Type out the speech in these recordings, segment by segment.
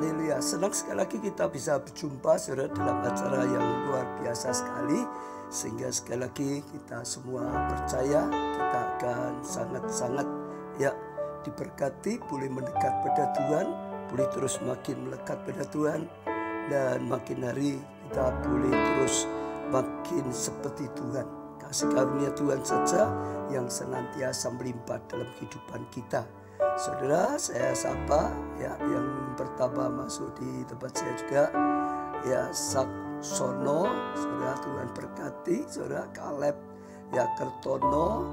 Haleluya. Senang sekali lagi kita bisa berjumpa saudara dalam acara yang luar biasa sekali. Sehingga sekali lagi kita semua percaya kita akan sangat-sangat diberkati, boleh mendekat pada Tuhan, boleh terus makin melekat pada Tuhan, dan makin hari kita boleh terus makin seperti Tuhan. Kasih karunia Tuhan saja yang senantiasa melimpah dalam kehidupan kita. Saudara, saya sapa yang pertama masuk di tempat saya juga Saksono, saudara, Tuhan berkati. Saudara Kaleb Kertono,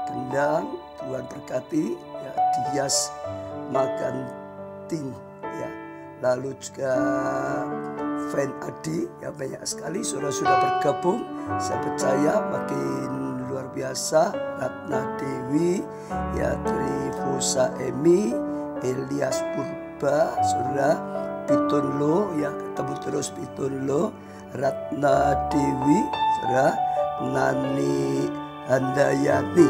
Gendang, Tuhan berkati. Dias Maganting, lalu juga Fan Adi, banyak sekali saudara sudah bergabung. Saya percaya makin luar biasa. Ratna Dewi, Trifusa Emi, Elias Purba, saudara Pitunlo, ketemu terus Pitunlo, Ratna Dewi, saudara Nani Handayani.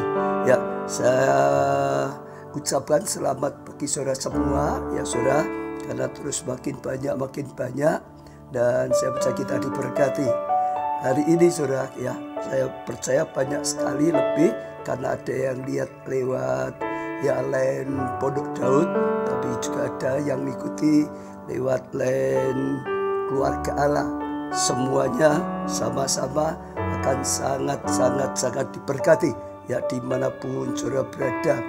Saya ucapkan selamat bagi saudara semua, saudara, karena terus makin banyak, dan saya percaya kita diberkati. Hari ini saudara, saya percaya banyak sekali lebih, karena ada yang lihat lewat line Pondok Daud, tapi juga ada yang mengikuti lewat line Keluarga Allah. Semuanya sama-sama akan sangat diberkati, dimanapun saudara berada.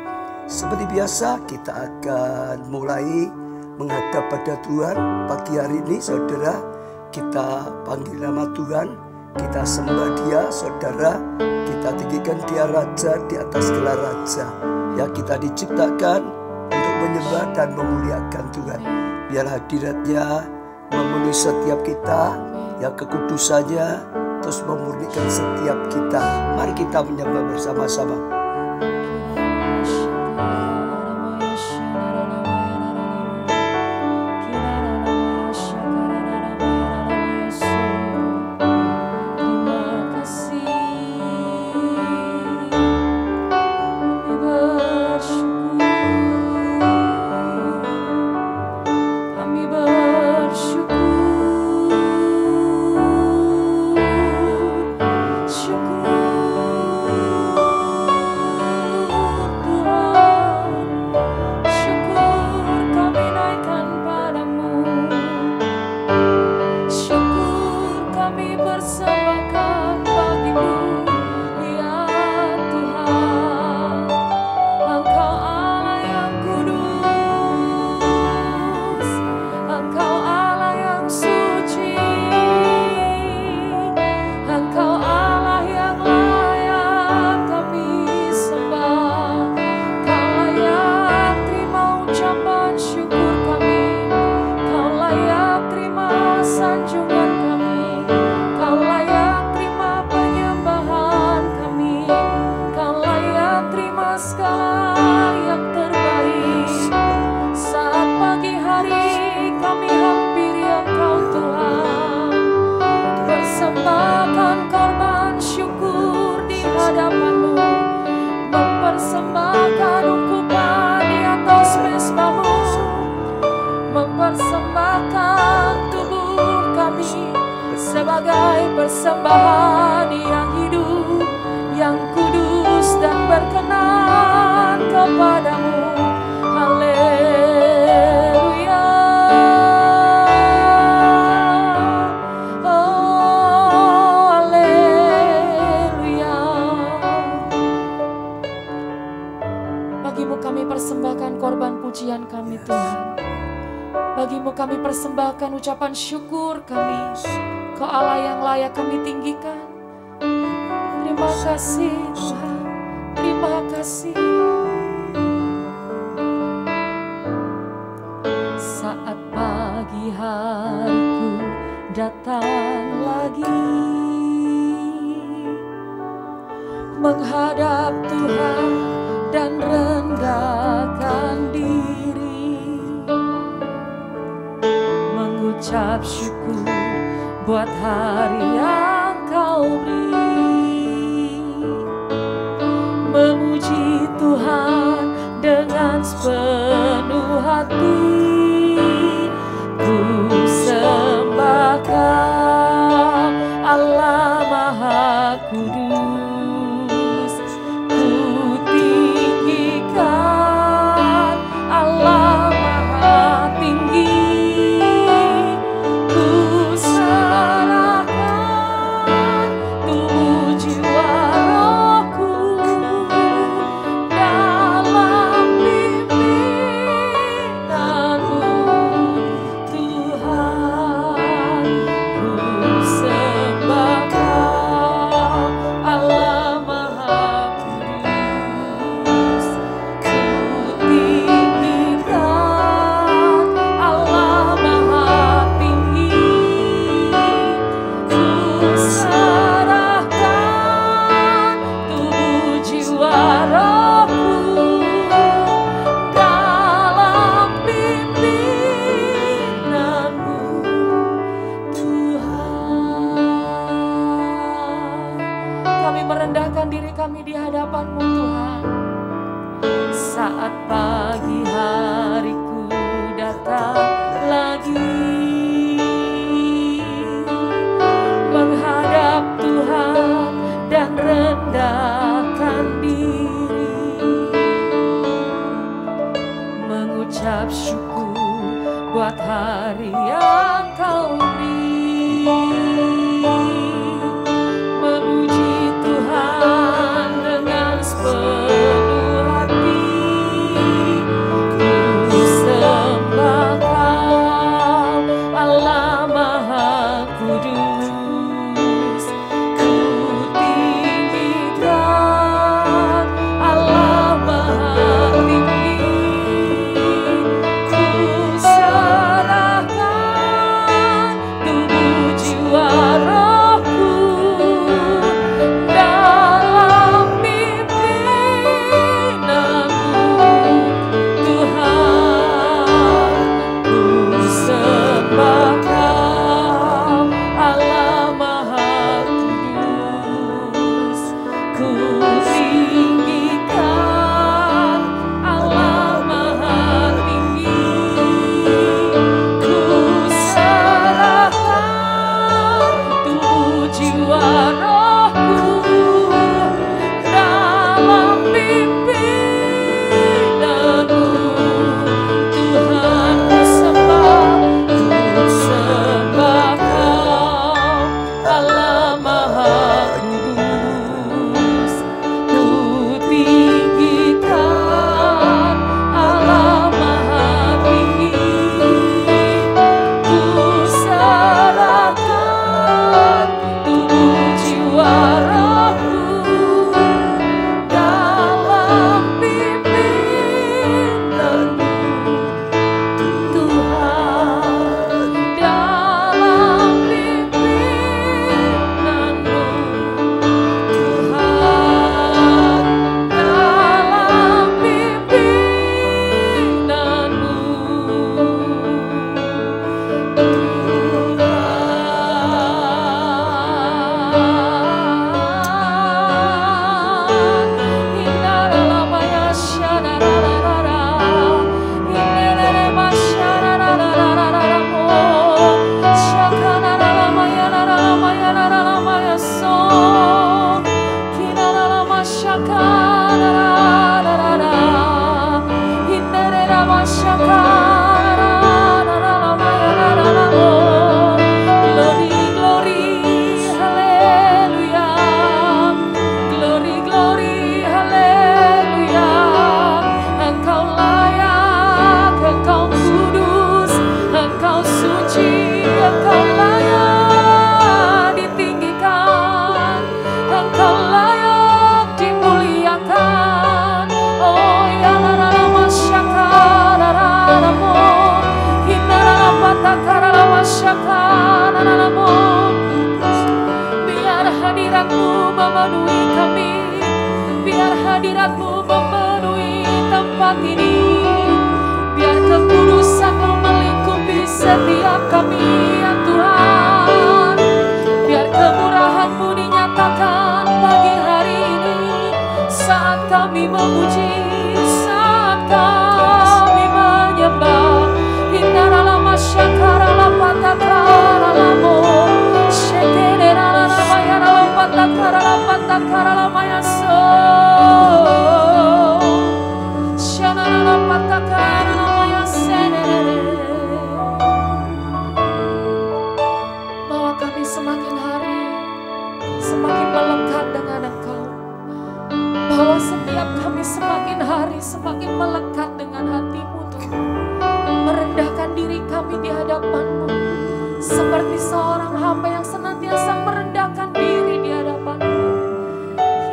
Seperti biasa kita akan mulai menghadap pada Tuhan. Pagi hari ini saudara, kita panggil nama Tuhan, kita sembah Dia, saudara, kita tinggikan Dia Raja di atas gelar Raja. Kita diciptakan untuk menyembah dan memuliakan Tuhan. Biar hadiratnya memenuhi setiap kita, kekudusannya terus memurnikan setiap kita. Mari kita menyembah bersama-sama. Sebagai persembahan yang hidup, yang kudus dan berkenan kepadamu. Haleluya. Oh, haleluya. Bagimu kami persembahkan korban pujian kami, Tuhan. Bagimu kami persembahkan ucapan syukur kami. Kau Allah yang layak kami tinggikan. Terima kasih Tuhan, terima kasih. Saat pagi hariku datang lagi, menghadap Tuhan dan rendahkan diri, mengucap syukur buat hari yang Kau beri, memuji Tuhan dengan sepenuh hati, seperti seorang hamba yang senantiasa merendahkan diri di hadapan-Mu.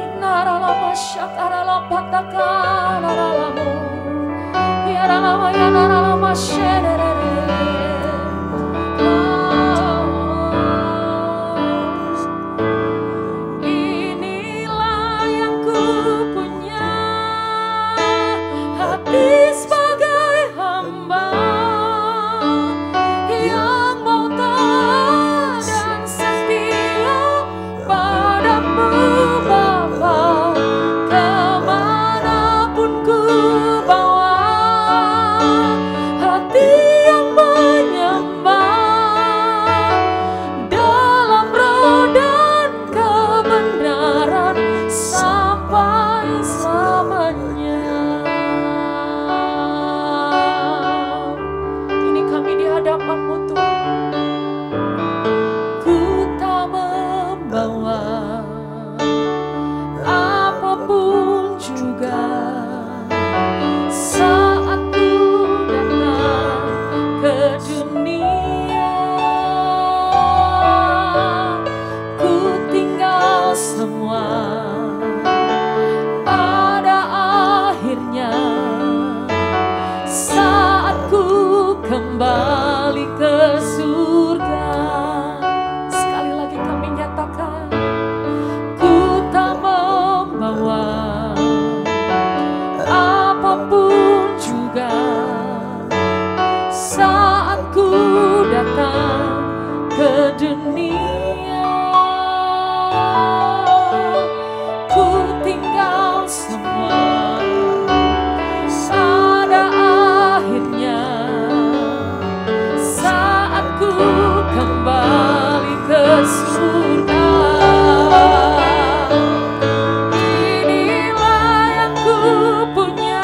Hinaralama syakaralama takaralamo. Yaralama yanaralama syerere. Inilah yang ku punya, hati sebagai hamba yang mau taat dan setia padamu Bapa. Kemanapun ku bawa, hati yang menyembah dalam roh dan kebenaran sampai selamanya. Ini kami di hadapan-Mu Tuhan. Ku tak membawa apapun juga saat ku datang ke dunia. Ku tinggal semua pada akhirnya saat ku kembali ke surga. Sekali lagi kami nyatakan, ku tak membawa apapun juga saat ku datang ke dunia. Ku tinggal semua pada akhirnya saat ku kembali ke surga. Inilah yang ku punya,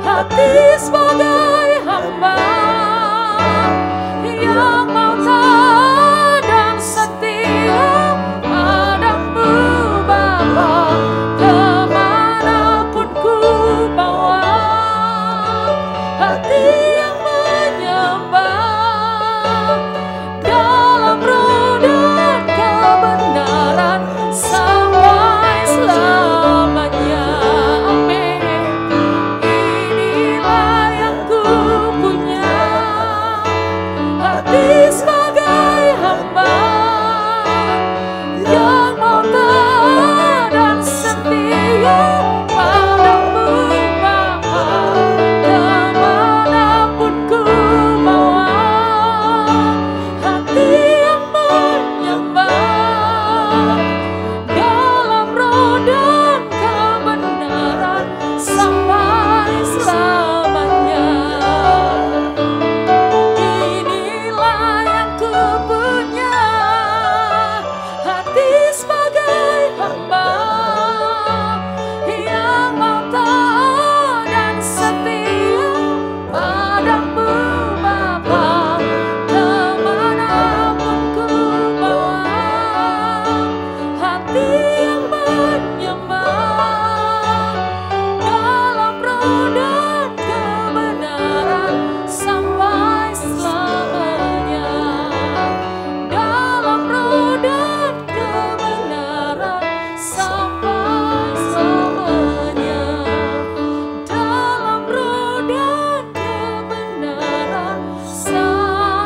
hati sebagai hamba yang mau taat dan setia padamu Bapa. Kemanapun ku bawa, hati yang menyembah dalam roh dan kebenaran sampai selamanya. Amin. Inilah yang ku punya, hati sebagai hamba yang mau taat dan setia padamu Bapa. Kemanapun ku bawa, hati yang menyembah dalam roh dan kebenaran sampai selamanya. Inilah yang ku punya, hati sebagai hamba yang mau taat dan setia padamu Bapa. Kemanapun ku bawa, hati yang menyembah dalam roh dan kebenaran sampai selamanya. Dalam roh dan kebenaran sampai selamanya. Dalam roh dan kebenaran sampai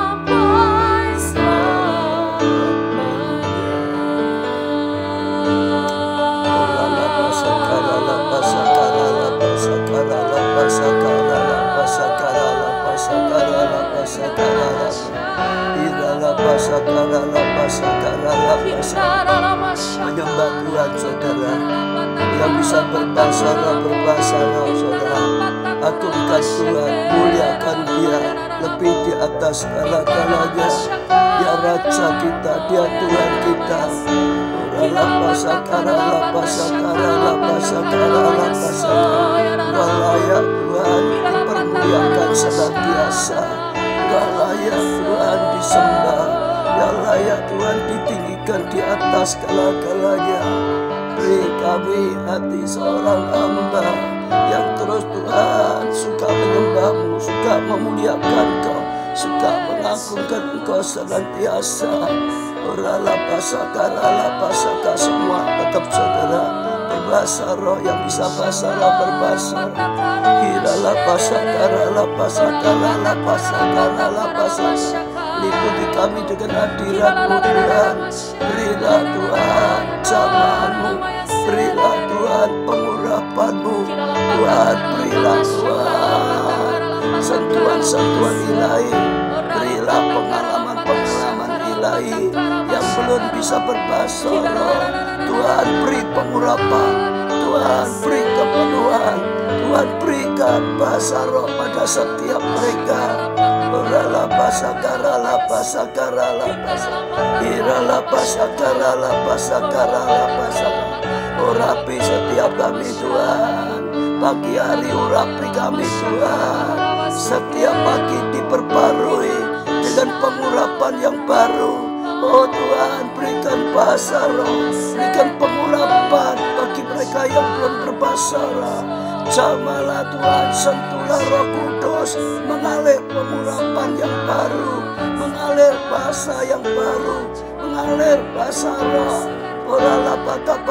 Menyembah Tuhan saudara, yang bisa berbahasa saudara. Agungkan Tuhan, muliakan Dia lebih di atas segala-galanya. Dia Raja kita, Dia Tuhan kita. Layak Tuhan dipermuliakan senantiasa. Layak Tuhan disembah. Ya layak Tuhan ditinggikan di atas segala-galanya. Beri kami hati seorang hamba yang terus Tuhan suka menyembah-Mu, suka memuliakan Kau, suka mengagungkan Engkau senantiasa. Oralah pasaka semua tetap saudara. Bahasa roh yang bisa bahasa roh berbahasa. Hiralah pasaka. Liputi kami dengan hadirat-Mu Tuhan. Berilah Tuhan jamaah-Mu, berilah Tuhan pengurapan-Mu Tuhan, berilah Tuhan sentuhan-sentuhan ilahi, berilah pengalaman-pengalaman ilahi yang belum bisa berbahasa roh. Tuhan beri pengurapan, Tuhan beri kepenuhan, Tuhan berikan bahasa roh pada setiap mereka. Oralah pasakaralah iralah pasakaralah. Urapi setiap kami Tuhan, pagi hari urapi kami Tuhan. Setiap pagi diperbarui dengan pengurapan yang baru. Oh Tuhan, berikan bahasa roh, berikan pengurapan bagi mereka yang belum berbahasa roh. Jamalah Tuhan, sentuhlah Roh Kudus, mengalir pengurapan yang baru, mengalir bahasa yang baru, mengalir bahasa roh. Oralah bata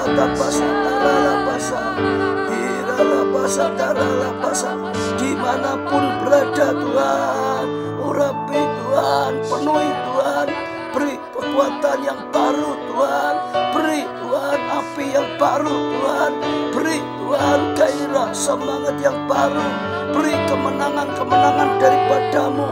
basa, dimanapun berada Tuhan, urapi Tuhan, penuhi Tuhan, beri kekuatan yang baru Tuhan, beri Tuhan api yang baru Tuhan, beri Tuhan gairah semangat yang baru, beri kemenangan-kemenangan daripada-Mu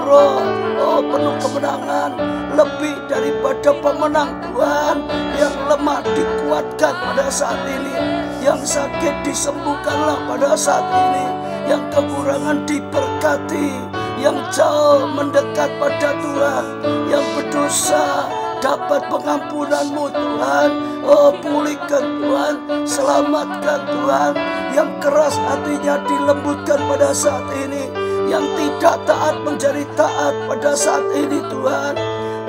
Roh. Oh penuh kemenangan, lebih daripada pemenang Tuhan. Yang lemah dikuatkan pada saat ini, yang sakit disembuhkanlah pada saat ini, yang kekurangan diberkati, yang jauh mendekat pada Tuhan, yang berdosa dapat pengampunan-Mu Tuhan. Oh pulihkan Tuhan, selamatkan Tuhan, yang keras hatinya dilembutkan pada saat ini, yang tidak taat menjadi taat pada saat ini Tuhan.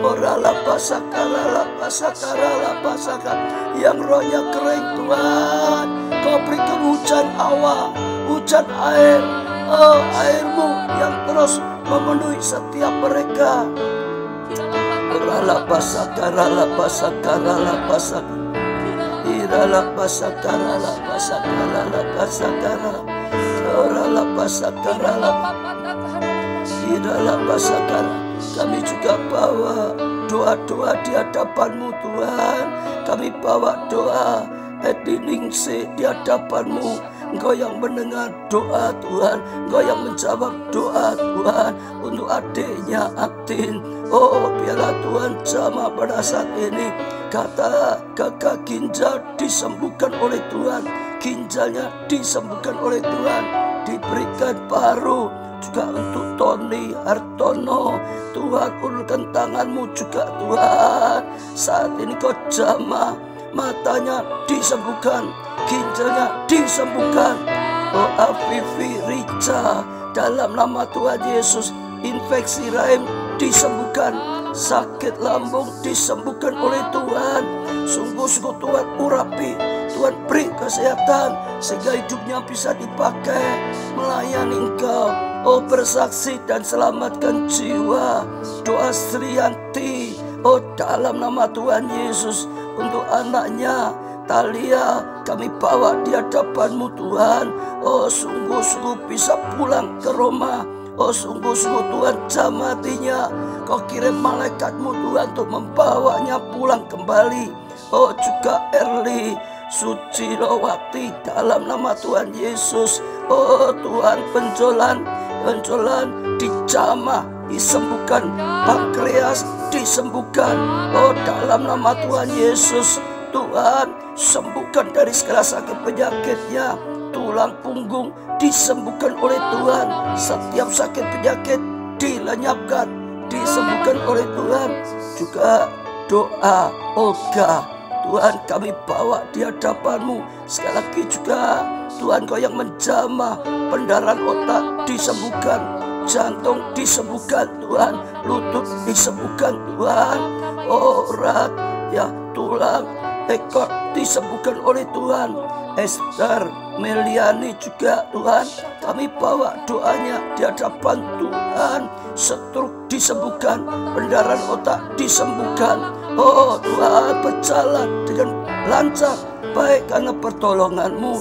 Oralah pasaka, yang rohnya kering Tuhan, Kau berikan hujan awan, hujan air, oh air-Mu yang terus memenuhi setiap mereka. Oralah pasaka, iralah pasaka, oralah pasaka, iralah pasaka. Kami juga bawa doa-doa di hadapan-Mu Tuhan. Kami bawa doa Ediningse di hadapan-Mu. Engkau yang mendengar doa Tuhan, Engkau yang menjawab doa Tuhan untuk adiknya Aktin. Oh biarlah Tuhan jamah pada saat ini. Kata gagal ginjal disembuhkan oleh Tuhan, ginjalnya disembuhkan oleh Tuhan, diberikan baru. Juga untuk Tony Hartono, Tuhan ulurkan tangan-Mu juga Tuhan. Saat ini Kau jamah, matanya disembuhkan, ginjalnya disembuhkan. Oh Afifi Rica, dalam nama Tuhan Yesus, infeksi rahim disembuhkan, sakit lambung disembuhkan oleh Tuhan. Sungguh-sungguh Tuhan urapi, Tuhan beri kesehatan sehingga hidupnya bisa dipakai melayani Engkau. Oh bersaksi dan selamatkan jiwa. Doa Sriyanti, oh dalam nama Tuhan Yesus, untuk anaknya Talia kami bawa di hadapan-Mu Tuhan. Oh sungguh-sungguh bisa pulang ke rumah. Oh sungguh-sungguh Tuhan jamatinya, Kau kirim malaikat-Mu Tuhan untuk membawanya pulang kembali. Oh juga Erli Sucilowati, dalam nama Tuhan Yesus. Oh Tuhan penjolan dijamah, disembuhkan, pankreas disembuhkan. Oh dalam nama Tuhan Yesus, Tuhan sembuhkan dari segala sakit penyakitnya. Tulang punggung disembuhkan oleh Tuhan, setiap sakit penyakit dilenyapkan, disembuhkan oleh Tuhan. Juga doa Olga, Tuhan kami bawa di hadapan-Mu. Sekali lagi juga Tuhan Kau yang menjamah, pendarahan otak disembuhkan, jantung disembuhkan Tuhan, lutut disembuhkan Tuhan. Oh rat ya tulang ekor disembuhkan oleh Tuhan. Esther Meliani juga Tuhan, kami bawa doanya di hadapan Tuhan. Stroke disembuhkan, pendarahan otak disembuhkan. Oh Tuhan, berjalan dengan lancar, baik karena pertolongan-Mu.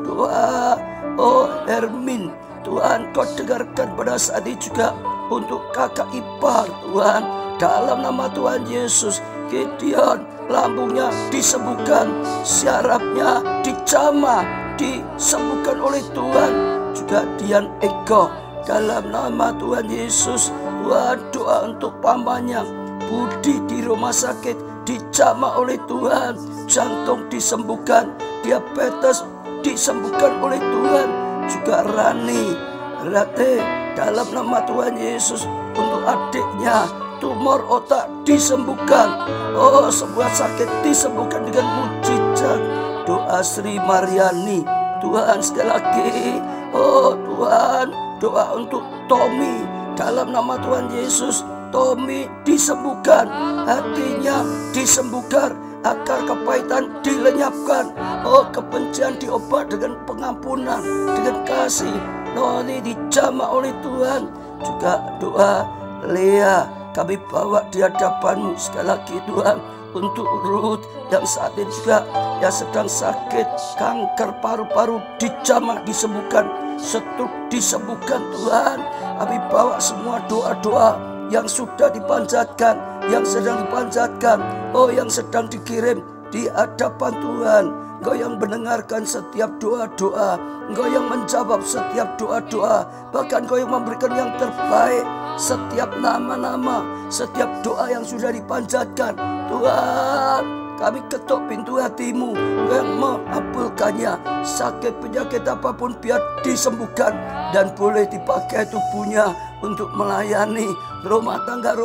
Doa, oh Hermin, Tuhan Kau dengarkan pada saat ini juga untuk kakak ipar Tuhan. Dalam nama Tuhan Yesus, Gideon lambungnya disembuhkan, syarafnya dijamah, disembuhkan oleh Tuhan. Juga Dian Eko, dalam nama Tuhan Yesus, Tuhan doa untuk pamannya Budi di rumah sakit dijamah oleh Tuhan, jantung disembuhkan, diabetes disembuhkan oleh Tuhan. Juga Rani Rate, dalam nama Tuhan Yesus, untuk adiknya tumor otak disembuhkan. Oh, sebuah sakit disembuhkan dengan mujizat. Doa Sri Mariani, Tuhan sekali lagi. Oh Tuhan, doa untuk Tommy, dalam nama Tuhan Yesus, Tommy disembuhkan, hatinya disembuhkan, akar kepahitan dilenyapkan. Oh, kebencian diobat dengan pengampunan, dengan kasih. Noni dijamah oleh Tuhan. Juga doa Lea, kami bawa di hadapan-Mu sekali lagi Tuhan, untuk Ruth yang saat ini juga yang sedang sakit kanker paru-paru dijamah disembuhkan, stroke disembuhkan Tuhan. Kami bawa semua doa-doa yang sudah dipanjatkan, yang sedang dipanjatkan, oh yang sedang dikirim di hadapan Tuhan. Engkau yang mendengarkan setiap doa-doa, Engkau yang menjawab setiap doa-doa, bahkan Engkau yang memberikan yang terbaik. Setiap nama-nama, setiap doa yang sudah dipanjatkan, Tuhan, kami ketuk pintu hati-Mu yang mengabulkannya. Sakit penyakit apapun biar disembuhkan dan boleh dipakai tubuhnya untuk melayani rumah tangga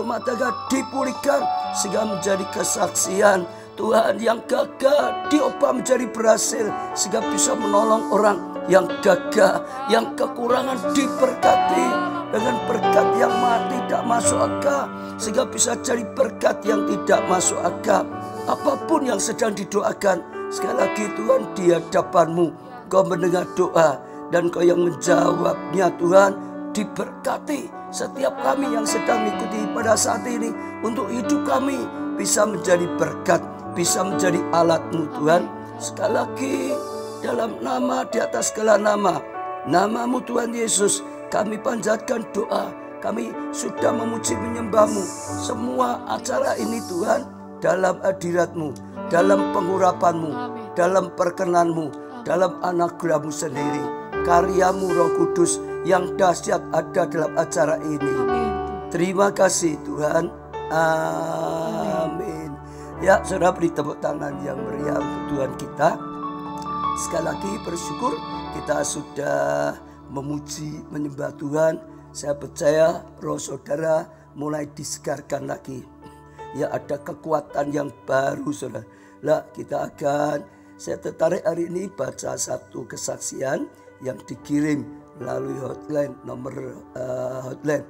dipulihkan sehingga menjadi kesaksian. Tuhan, yang gagal diubah menjadi berhasil sehingga bisa menolong orang yang gagal, yang kekurangan diberkati dengan berkat yang tidak masuk akal sehingga bisa jadi berkat yang tidak masuk akal. Apapun yang sedang didoakan, sekali lagi Tuhan, di hadapan-Mu Kau mendengar doa dan Kau yang menjawabnya. Tuhan, diberkati setiap kami yang sedang mengikuti pada saat ini, untuk hidup kami bisa menjadi berkat, bisa menjadi alat-Mu Tuhan. Sekali lagi, dalam nama di atas segala nama, nama-Mu Tuhan Yesus, kami panjatkan doa. Kami sudah memuji menyembah-Mu. Semua acara ini Tuhan, dalam hadirat-Mu, dalam pengurapan-Mu, dalam perkenan-Mu, dalam anugerah-Mu sendiri. Karya-Mu Roh Kudus yang dahsyat ada dalam acara ini. Terima kasih Tuhan. Amin. Ya, saudara, beri tepuk tangan yang meriah untuk Tuhan kita. Sekali lagi bersyukur kita sudah memuji menyembah Tuhan. Saya percaya roh saudara mulai disegarkan lagi. Ya, ada kekuatan yang baru saudara. Lah, saya tertarik hari ini baca satu kesaksian yang dikirim melalui hotline, nomor hotline.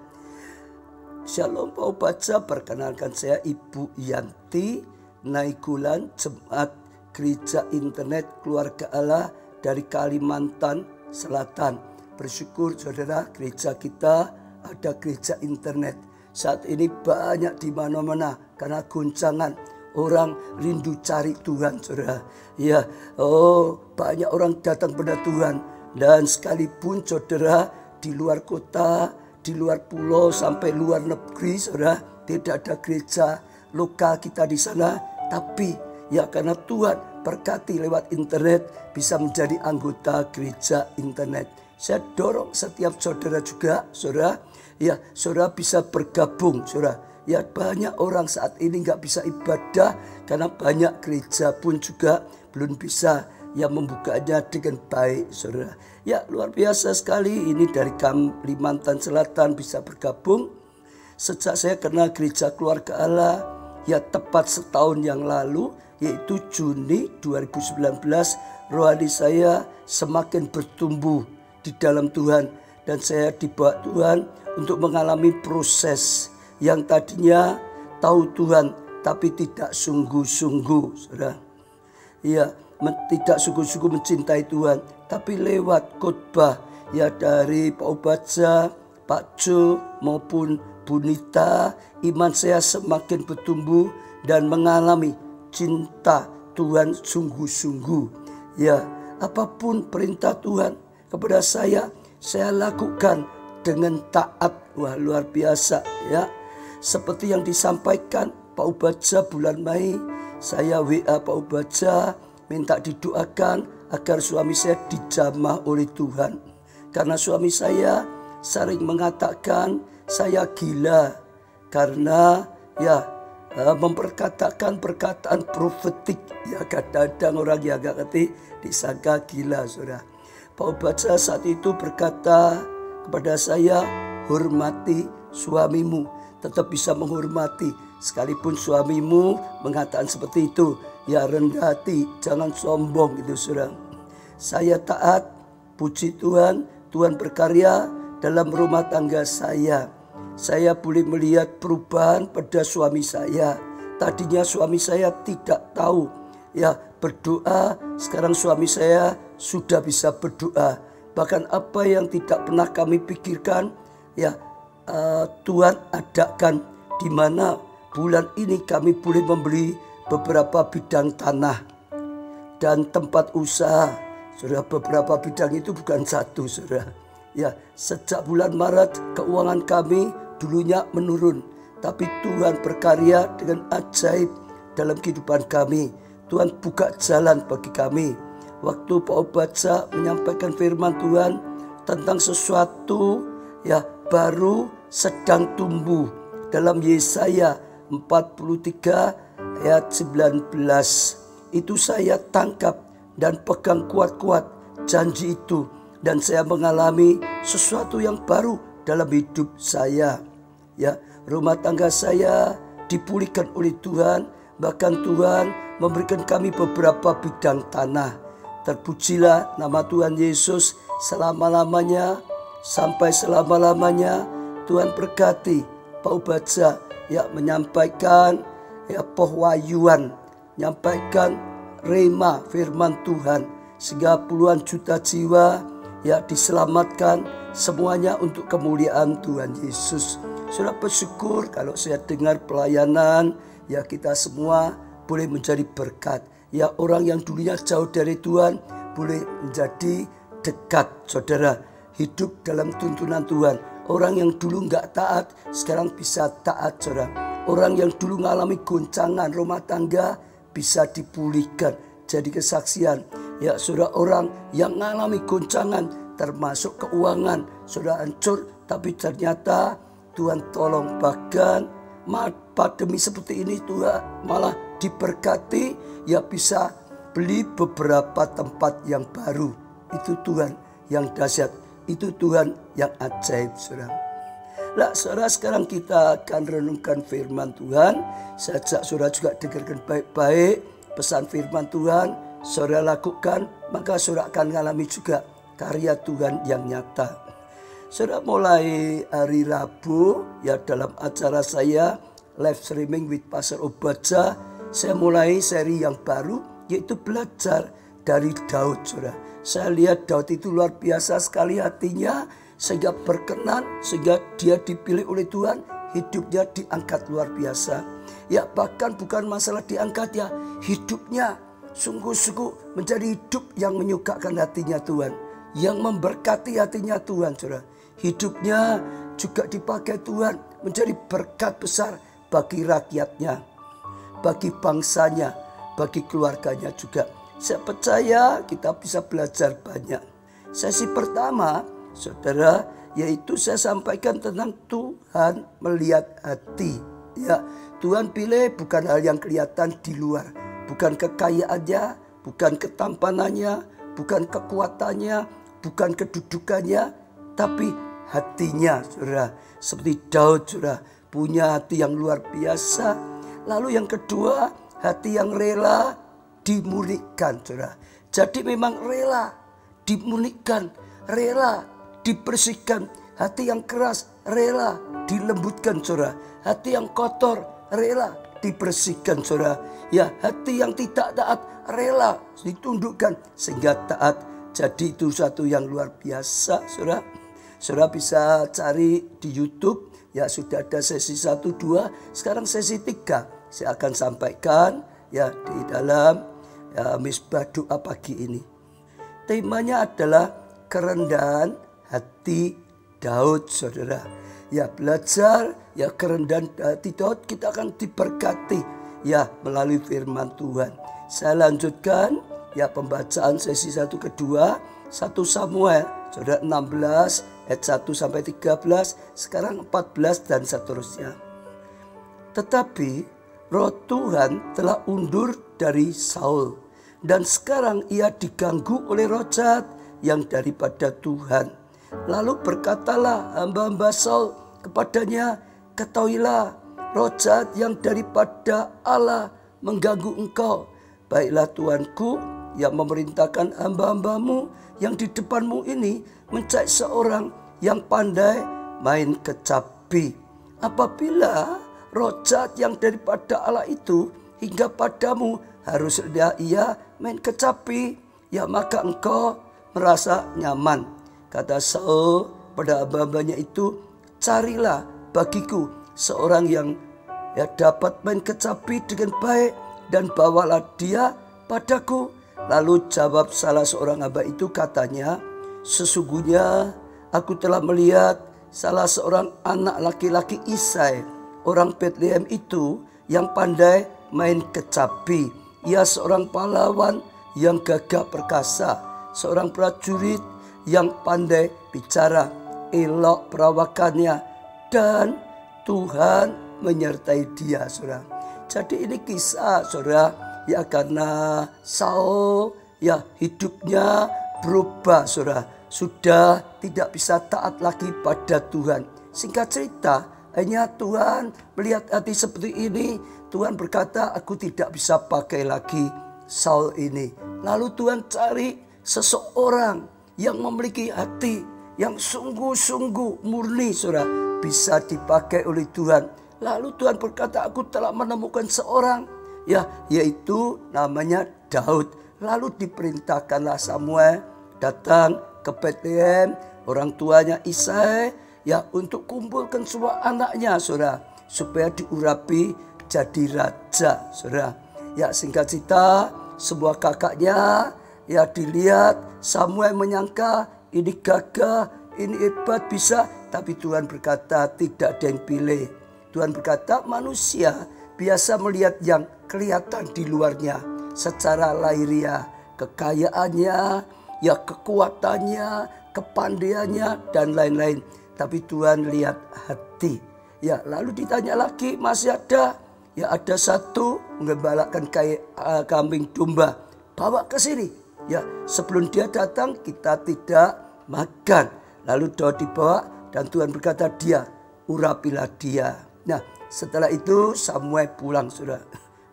Shalom, mau baca, perkenalkan saya Ibu Yanti Nainggolan, Jemaat Gereja Internet Keluarga Allah dari Kalimantan Selatan. Bersyukur saudara, gereja kita ada gereja internet. Saat ini banyak di mana-mana karena goncangan, orang rindu cari Tuhan saudara. Ya, banyak orang datang pada Tuhan, dan sekalipun saudara di luar kota, di luar pulau sampai luar negeri saudara, tidak ada gereja lokal kita di sana, tapi ya karena Tuhan berkati lewat internet bisa menjadi anggota gereja internet. Saya dorong setiap saudara juga, saudara, ya saudara bisa bergabung, saudara. Ya, banyak orang saat ini nggak bisa ibadah karena banyak gereja pun juga belum bisa yang membukanya dengan baik, saudara. Ya, luar biasa sekali ini dari Kalimantan Selatan bisa bergabung. Sejak saya kenal gereja Keluarga Allah, ya tepat setahun yang lalu, yaitu Juni 2019, rohani saya semakin bertumbuh di dalam Tuhan, dan saya dibawa Tuhan untuk mengalami proses yang tadinya tahu Tuhan tapi tidak sungguh-sungguh, saudara. Ya, tidak sungguh-sungguh mencintai Tuhan, tapi lewat khotbah ya dari Pak Obaja, Pak Jo maupun Bu Nita, iman saya semakin bertumbuh dan mengalami cinta Tuhan sungguh-sungguh. Ya, apapun perintah Tuhan kepada saya lakukan dengan taat. Wah, luar biasa ya. Seperti yang disampaikan Pak Obaja bulan Mei, saya WA Pak Obaja minta didoakan agar suami saya dijamah oleh Tuhan. Karena suami saya sering mengatakan saya gila karena ya memperkatakan perkataan profetik. Ya, kadang-kadang orang yang gak ngerti disangka gila, saudara. Pak Obaja saat itu berkata kepada saya, hormati suamimu, tetap bisa menghormati. Sekalipun suamimu mengatakan seperti itu, ya rendah hati, jangan sombong gitu, saudara. Saya taat, puji Tuhan, Tuhan berkarya dalam rumah tangga saya. Saya boleh melihat perubahan pada suami saya. Tadinya suami saya tidak tahu ya berdoa, sekarang suami saya sudah bisa berdoa. Bahkan apa yang tidak pernah kami pikirkan ya Tuhan adakan, di mana bulan ini kami boleh membeli beberapa bidang tanah dan tempat usaha. Saudara, beberapa bidang itu bukan satu, saudara. Ya, sejak bulan Maret keuangan kami dulunya menurun, tapi Tuhan berkarya dengan ajaib dalam kehidupan kami. Tuhan buka jalan bagi kami. Waktu Pak Obaja menyampaikan firman Tuhan tentang sesuatu ya baru sedang tumbuh dalam Yesaya 43 ayat 19, itu saya tangkap dan pegang kuat-kuat janji itu, dan saya mengalami sesuatu yang baru dalam hidup saya. Ya, rumah tangga saya dipulihkan oleh Tuhan, bahkan Tuhan memberikan kami beberapa bidang tanah. Terpujilah nama Tuhan Yesus selama-lamanya, sampai selama-lamanya. Tuhan berkati Pak Obaja ya menyampaikan ya pewahyuan, menyampaikan rema firman Tuhan, sehingga puluhan juta jiwa ya diselamatkan, semuanya untuk kemuliaan Tuhan Yesus. Sudah bersyukur kalau saya dengar pelayanan ya kita semua boleh menjadi berkat. Ya, orang yang dulunya jauh dari Tuhan boleh menjadi dekat, saudara. Hidup dalam tuntunan Tuhan. Orang yang dulu nggak taat sekarang bisa taat, saudara. Orang yang dulu mengalami goncangan rumah tangga bisa dipulihkan jadi kesaksian. Ya, saudara, orang yang mengalami goncangan termasuk keuangan sudah hancur, tapi ternyata Tuhan tolong. Bahkan pandemi seperti ini Tuhan malah diberkati, ya bisa beli beberapa tempat yang baru. Itu Tuhan yang dahsyat, itu Tuhan yang ajaib, saudara. Nah, saudara, sekarang kita akan renungkan firman Tuhan. Saya ajak saudara juga dengarkan baik-baik pesan firman Tuhan. Saudara lakukan, maka saudara akan mengalami juga karya Tuhan yang nyata. Saudara, mulai hari Rabu ya dalam acara saya live streaming with Pastor Obaja, saya mulai seri yang baru, yaitu belajar dari Daud, saudara. Saya lihat Daud itu luar biasa sekali hatinya, sehingga berkenan, sehingga dia dipilih oleh Tuhan, hidupnya diangkat luar biasa. Ya, bahkan bukan masalah diangkat ya, hidupnya sungguh-sungguh menjadi hidup yang menyukakan hatinya Tuhan, yang memberkati hatinya Tuhan, saudara. Hidupnya juga dipakai Tuhan menjadi berkat besar bagi rakyatnya, bagi bangsanya, bagi keluarganya juga. Saya percaya kita bisa belajar banyak. Sesi pertama, saudara, yaitu saya sampaikan tentang Tuhan melihat hati. Ya, Tuhan pilih bukan hal yang kelihatan di luar, bukan kekayaannya, bukan ketampanannya, bukan kekuatannya, bukan kedudukannya, tapi hatinya, saudara. Seperti Daud, saudara, punya hati yang luar biasa. Lalu yang kedua, hati yang rela dimurnikan, saudara. Jadi memang rela dimurnikan, rela dibersihkan. Hati yang keras rela dilembutkan, saudara. Hati yang kotor rela dibersihkan saudara. Ya, hati yang tidak taat rela ditundukkan sehingga taat. Jadi itu satu yang luar biasa saudara. Saudara bisa cari di YouTube. Ya, sudah ada sesi 1, 2, sekarang sesi 3. Saya akan sampaikan ya di dalam misbah doa pagi ini. Temanya adalah kerendahan hati Daud saudara. Ya, belajar ya kerendahan hati Daud, kita akan diberkati ya melalui firman Tuhan. Saya lanjutkan ya pembacaan sesi 1 kedua 1 Samuel saudara 16 ayat 1 sampai 13, sekarang 14 dan seterusnya. Tetapi roh Tuhan telah undur dari Saul dan sekarang ia diganggu oleh roh jahat yang daripada Tuhan. Lalu berkatalah hamba-hamba Saul kepadanya, ketahuilah roh jahat yang daripada Allah mengganggu engkau. Baiklah Tuanku yang memerintahkan hamba-hambamu yang di depanmu ini mencari seorang yang pandai main kecapi. Apabila roh jahat yang daripada Allah itu hingga padamu, harusnya ia main kecapi, ya maka engkau merasa nyaman. Kata Saul pada hamba-hambanya itu, carilah bagiku seorang yang ya dapat main kecapi dengan baik dan bawalah dia padaku. Lalu jawab salah seorang hamba itu, katanya, sesungguhnya aku telah melihat salah seorang anak laki-laki Isai, orang Betlehem itu yang pandai main kecapi. Ia seorang pahlawan yang gagah perkasa, seorang prajurit yang pandai bicara, elok perawakannya, dan Tuhan menyertai dia, saudara. Jadi ini kisah, saudara, ya karena Saul ya hidupnya berubah, saudara. Sudah tidak bisa taat lagi pada Tuhan. Singkat cerita, hanya Tuhan melihat hati seperti ini. Tuhan berkata, aku tidak bisa pakai lagi Saul ini. Lalu Tuhan cari seseorang yang memiliki hati yang sungguh-sungguh murni, saudara, bisa dipakai oleh Tuhan. Lalu Tuhan berkata, aku telah menemukan seorang, ya, yaitu namanya Daud. Lalu diperintahkanlah Samuel datang ke Betlehem, orang tuanya Isai, ya untuk kumpulkan semua anaknya, saudara, supaya diurapi jadi raja, saudara. Ya, singkat cerita, semua kakaknya ya dilihat, Samuel menyangka ini gagah, ini hebat, bisa, tapi Tuhan berkata tidak ada yang pilih. Tuhan berkata manusia biasa melihat yang kelihatan di luarnya, secara lahiriah, kekayaannya, ya kekuatannya, kepandaiannya, dan lain-lain. Tapi Tuhan lihat hati. Ya, lalu ditanya lagi, masih ada? Ya, ada satu mengembalakan kambing domba. Bawa ke sini. Ya, sebelum dia datang kita tidak makan. Lalu Daud dibawa dan Tuhan berkata, dia, urapilah dia. Nah, setelah itu Samuel pulang, saudara.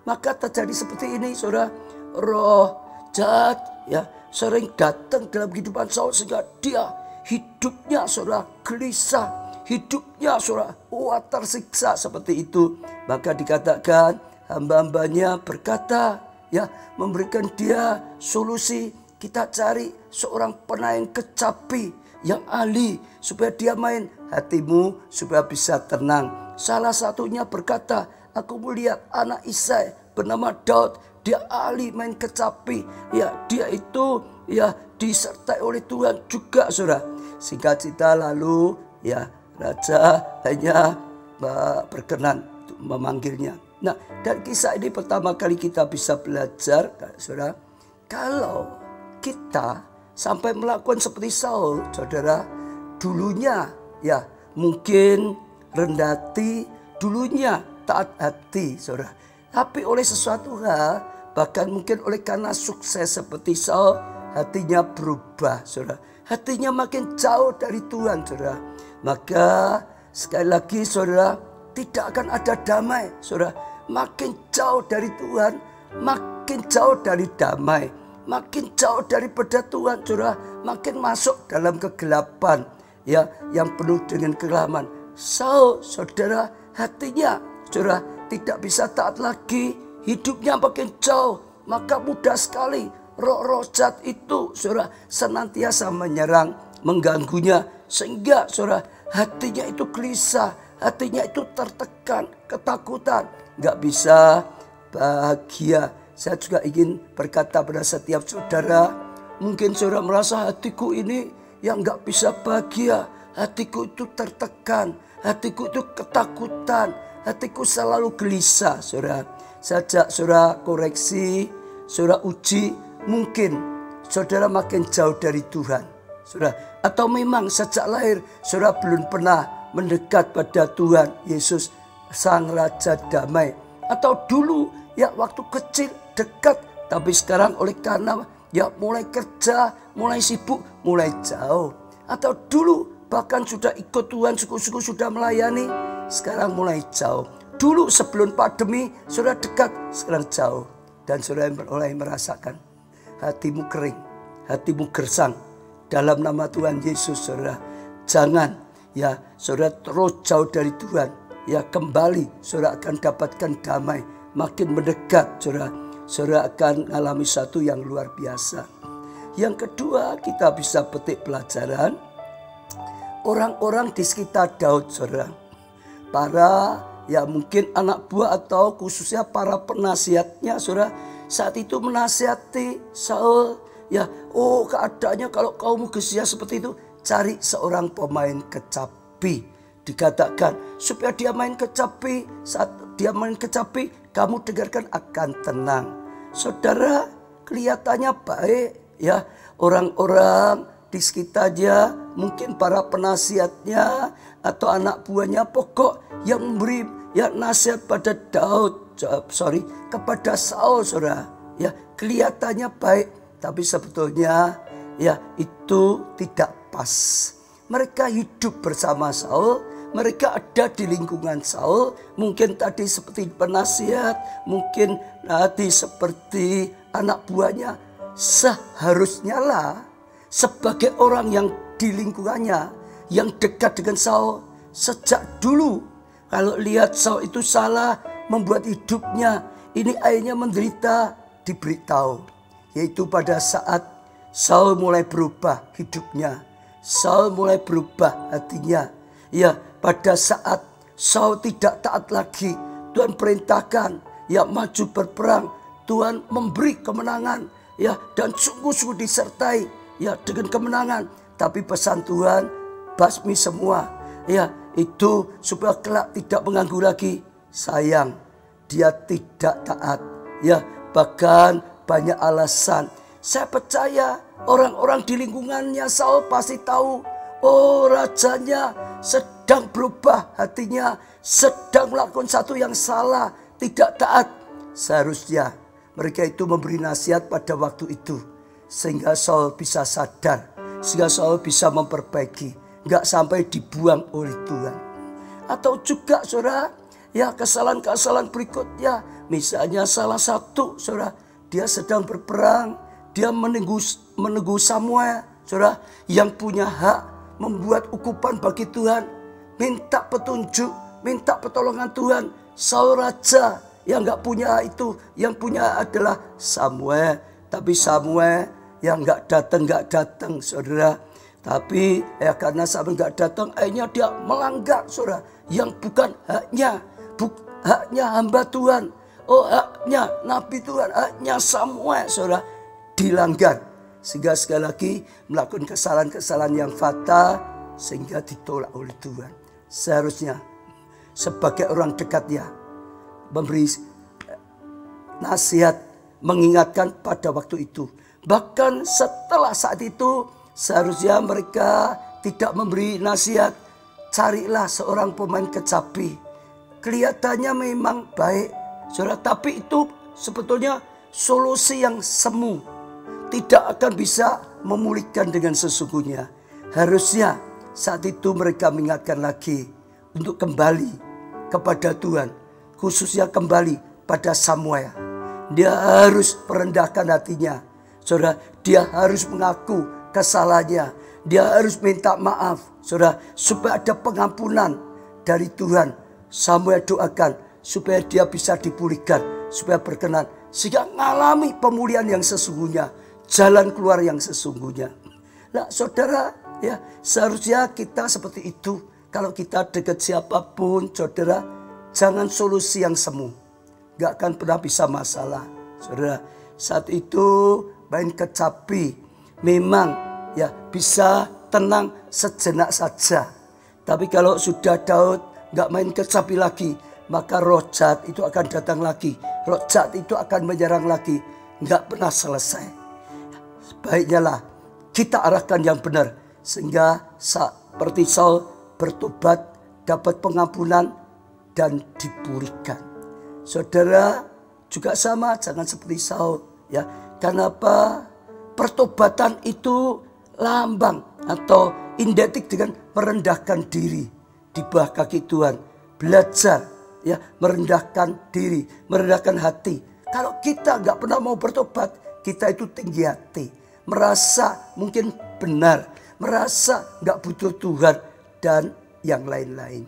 Maka terjadi seperti ini, saudara. Roh jahat ya sering datang dalam kehidupan Saul sehingga dia hidupnya, saudara, gelisah. Hidupnya, saudara, tersiksa seperti itu. Maka dikatakan hamba-hambanya berkata, ya, memberikan dia solusi. Kita cari seorang penaing kecapi yang ahli supaya dia main, hatimu supaya bisa tenang. Salah satunya berkata, aku melihat anak Isai bernama Daud, dia ahli main kecapi. Ya, dia itu ya disertai oleh Tuhan juga, saudara. Singkat cerita lalu ya raja hanya berkenan untuk memanggilnya. Nah, dari kisah ini pertama kali kita bisa belajar, saudara, kalau kita sampai melakukan seperti Saul, saudara, dulunya ya mungkin rendah hati, dulunya taat hati, saudara. Tapi oleh sesuatu hal, bahkan mungkin oleh karena sukses seperti Saul, hatinya berubah, saudara. Hatinya makin jauh dari Tuhan, saudara. Maka sekali lagi, saudara, tidak akan ada damai, saudara. Makin jauh dari Tuhan, makin jauh dari damai, makin jauh daripada Tuhan, saudara, makin masuk dalam kegelapan, ya, yang penuh dengan kekelaman. Saul, saudara, hatinya, saudara, tidak bisa taat lagi, hidupnya makin jauh, maka mudah sekali roh-roh jahat itu saudara senantiasa menyerang, mengganggunya, sehingga saudara hatinya itu gelisah, hatinya itu tertekan, ketakutan, gak bisa bahagia. Saya juga ingin berkata pada setiap saudara, mungkin saudara merasa hatiku ini yang gak bisa bahagia, hatiku itu tertekan, hatiku itu ketakutan, hatiku selalu gelisah. Saudara, sejak saudara koreksi, saudara uji, mungkin saudara makin jauh dari Tuhan. Saudara, atau memang sejak lahir saudara belum pernah mendekat pada Tuhan Yesus Sang Raja Damai. Atau dulu ya waktu kecil dekat, tapi sekarang oleh karena ya mulai kerja, mulai sibuk, mulai jauh. Atau dulu bahkan sudah ikut Tuhan, suku-suku sudah melayani, sekarang mulai jauh. Dulu sebelum pandemi sudah dekat, sekarang jauh. Dan saudara mulai merasakan hatimu kering, hatimu gersang. Dalam nama Tuhan Yesus, saudara, jangan ya saudara terus jauh dari Tuhan. Ya kembali saudara akan dapatkan damai. Makin mendekat saudara akan mengalami satu yang luar biasa. Yang kedua, kita bisa petik pelajaran orang-orang di sekitar Daud, saudara. Para ya mungkin anak buah atau khususnya para penasihatnya, saudara, saat itu menasihati Saul. Ya, oh keadaannya kalau kaum gesia seperti itu, cari seorang pemain kecapi. Dikatakan supaya dia main kecapi. Saat dia main kecapi, kamu dengarkan akan tenang. Saudara, kelihatannya baik ya, orang-orang di sekitarnya, mungkin para penasihatnya atau anak buahnya, pokok yang memberi ya nasihat pada kepada Saul, saudara. Ya, kelihatannya baik, tapi sebetulnya ya itu tidak pas. Mereka hidup bersama Saul, mereka ada di lingkungan Saul, mungkin tadi seperti penasihat, mungkin tadi seperti anak buahnya. Seharusnya lah sebagai orang yang di lingkungannya, yang dekat dengan Saul, sejak dulu kalau lihat Saul itu salah, membuat hidupnya ini akhirnya menderita, diberitahu. Yaitu pada saat Saul mulai berubah hidupnya, Saul mulai berubah hatinya. Ya, pada saat Saul tidak taat lagi, Tuhan perintahkan ya maju berperang, Tuhan memberi kemenangan ya, dan sungguh-sungguh disertai ya dengan kemenangan. Tapi pesan Tuhan, basmi semua ya, itu supaya kelak tidak mengganggu lagi. Sayang, dia tidak taat ya, bahkan banyak alasan. Saya percaya orang-orang di lingkungannya Saul pasti tahu, oh rajanya sedang berubah hatinya, sedang melakukan satu yang salah, tidak taat. Seharusnya mereka itu memberi nasihat pada waktu itu, sehingga Saul bisa sadar, sehingga Saul bisa memperbaiki, nggak sampai dibuang oleh Tuhan. Atau juga saudara, ya kesalahan-kesalahan berikutnya, misalnya salah satu saudara, dia sedang berperang, dia menunggu Samuel, saudara, yang punya hak membuat ukupan bagi Tuhan, minta petunjuk, minta pertolongan Tuhan. Saul raja yang nggak punya itu, yang punya adalah Samuel. Tapi Samuel yang nggak datang, saudara. Tapi ya karena Samuel nggak datang, akhirnya dia melanggar, saudara, yang bukan haknya, haknya hamba Tuhan. Oh haknya Nabi Tuhan, haknya Samuel, saudara, dilanggar. Sehingga sekali lagi melakukan kesalahan-kesalahan yang fatal, sehingga ditolak oleh Tuhan. Seharusnya sebagai orang dekatnya memberi nasihat, mengingatkan pada waktu itu. Bahkan setelah saat itu seharusnya mereka tidak memberi nasihat. Carilah seorang pemain kecapi. Kelihatannya memang baik, saudara, tapi itu sebetulnya solusi yang semu, tidak akan bisa memulihkan dengan sesungguhnya. Harusnya saat itu mereka mengingatkan lagi untuk kembali kepada Tuhan, khususnya kembali pada Samuel. Dia harus merendahkan hatinya, saudara. Dia harus mengaku kesalahannya, dia harus minta maaf, saudara, supaya ada pengampunan dari Tuhan. Samuel doakan supaya dia bisa dipulihkan, supaya berkenan, sehingga mengalami pemulihan yang sesungguhnya, jalan keluar yang sesungguhnya. Nah, saudara, ya seharusnya kita seperti itu. Kalau kita dekat siapapun, saudara, jangan solusi yang semu, gak akan pernah bisa masalah. Saudara, saat itu main kecapi memang ya bisa tenang sejenak saja. Tapi kalau sudah Daud gak main kecapi lagi, maka roh jahat itu akan datang lagi. Roh jahat itu akan menyerang lagi. Gak pernah selesai. Sebaiknya lah kita arahkan yang benar, sehingga seperti Saul bertobat, dapat pengampunan dan dipulihkan. Saudara juga sama, jangan seperti Saul, ya. Kenapa? Pertobatan itu lambang atau identik dengan merendahkan diri di bawah kaki Tuhan. Belajar ya merendahkan diri, merendahkan hati. Kalau kita nggak pernah mau bertobat, kita itu tinggi hati, merasa mungkin benar, merasa nggak butuh Tuhan dan yang lain-lain.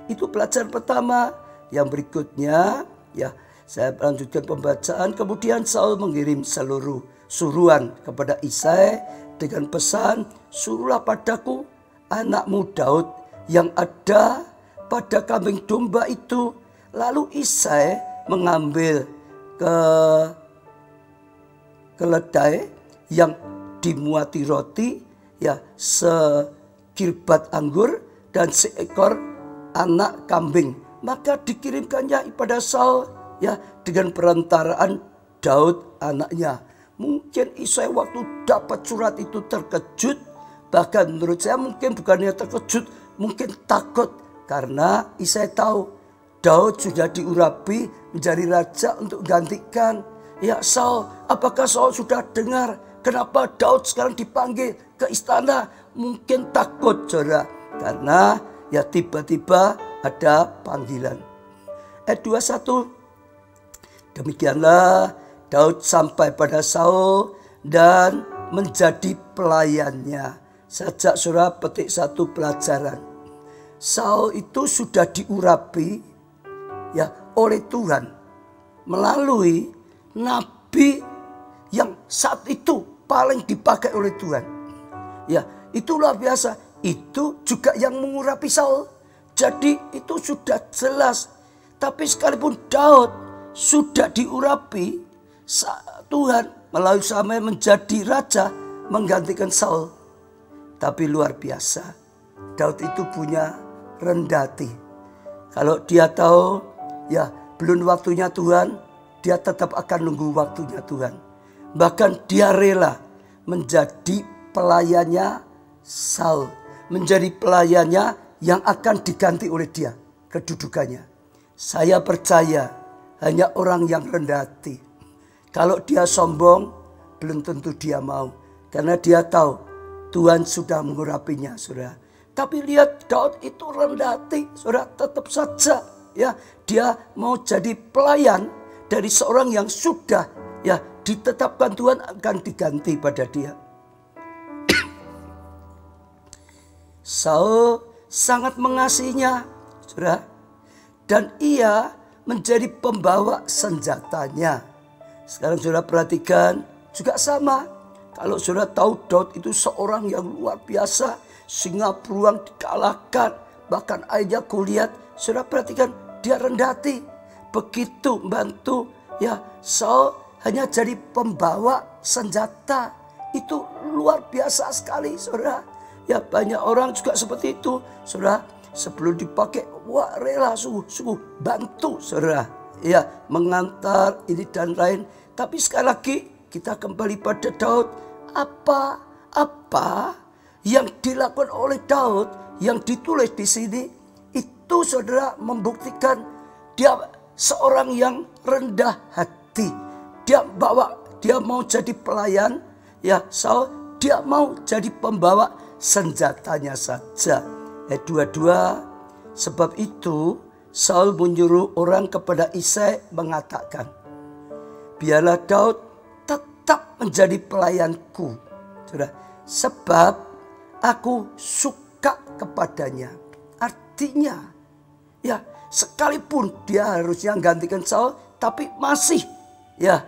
Itu pelajaran pertama. Yang berikutnya ya saya lanjutkan pembacaan. Kemudian Saul mengirim seluruh suruhan kepada Isai dengan pesan, suruhlah padaku anakmu Daud yang ada pada kambing domba itu. Lalu Isai mengambil keledai yang dimuati roti, ya sekirbat anggur dan seekor anak kambing. Maka dikirimkannya kepada Saul ya dengan perantaraan Daud anaknya. Mungkin Isai waktu dapat surat itu terkejut. Bahkan menurut saya mungkin bukannya terkejut, mungkin takut. Karena Isai tahu Daud sudah diurapi menjadi raja untuk gantikan ya Saul. Apakah Saul sudah dengar kenapa Daud sekarang dipanggil ke istana? Mungkin takut, saudara. Karena ya tiba-tiba ada panggilan. Ayat 21. Demikianlah Daud sampai pada Saul dan menjadi pelayannya. Sajak saudara petik satu pelajaran. Saul itu sudah diurapi ya oleh Tuhan melalui nabi yang saat itu paling dipakai oleh Tuhan. Ya, itu luar biasa. Itu juga yang mengurapi Saul. Jadi itu sudah jelas. Tapi sekalipun Daud sudah diurapi Tuhan melalui Samuel menjadi raja menggantikan Saul. Tapi luar biasa, Daud itu punya rendah hati. Kalau dia tahu ya belum waktunya Tuhan, dia tetap akan nunggu waktunya Tuhan. Bahkan dia rela menjadi pelayannya Saul, menjadi pelayannya yang akan diganti oleh dia kedudukannya. Saya percaya hanya orang yang rendah hati. Kalau dia sombong, belum tentu dia mau. Karena dia tahu Tuhan sudah mengurapinya, saudara. Tapi lihat Daud itu rendah hati, saudara. Tetap saja ya dia mau jadi pelayan dari seorang yang sudah ya ditetapkan Tuhan akan diganti pada dia. Saul sangat mengasihinya, saudara, dan ia menjadi pembawa senjatanya. Sekarang saudara perhatikan juga sama. Kalau saudara tahu Daud itu seorang yang luar biasa, singa beruang dikalahkan, bahkan ayahnya Goliat. Saudara perhatikan dia rendah hati. Begitu membantu ya Saul hanya jadi pembawa senjata. Itu luar biasa sekali, saudara. Ya banyak orang juga seperti itu, saudara. Sebelum dipakai, wah rela sungguh bantu, saudara. Ya mengantar ini dan lain. Tapi sekali lagi kita kembali pada Daud. Apa yang dilakukan oleh Daud yang ditulis di sini itu, saudara, membuktikan dia seorang yang rendah hati. Dia mau jadi pelayan, ya Saul, dia mau jadi pembawa senjatanya saja. Ayat 22, sebab itu Saul menyuruh orang kepada Isai mengatakan, biarlah Daud tetap menjadi pelayanku, saudara, sebab aku suka kepadanya. Artinya Ya, sekalipun dia harusnya gantikan Saul, tapi masih ya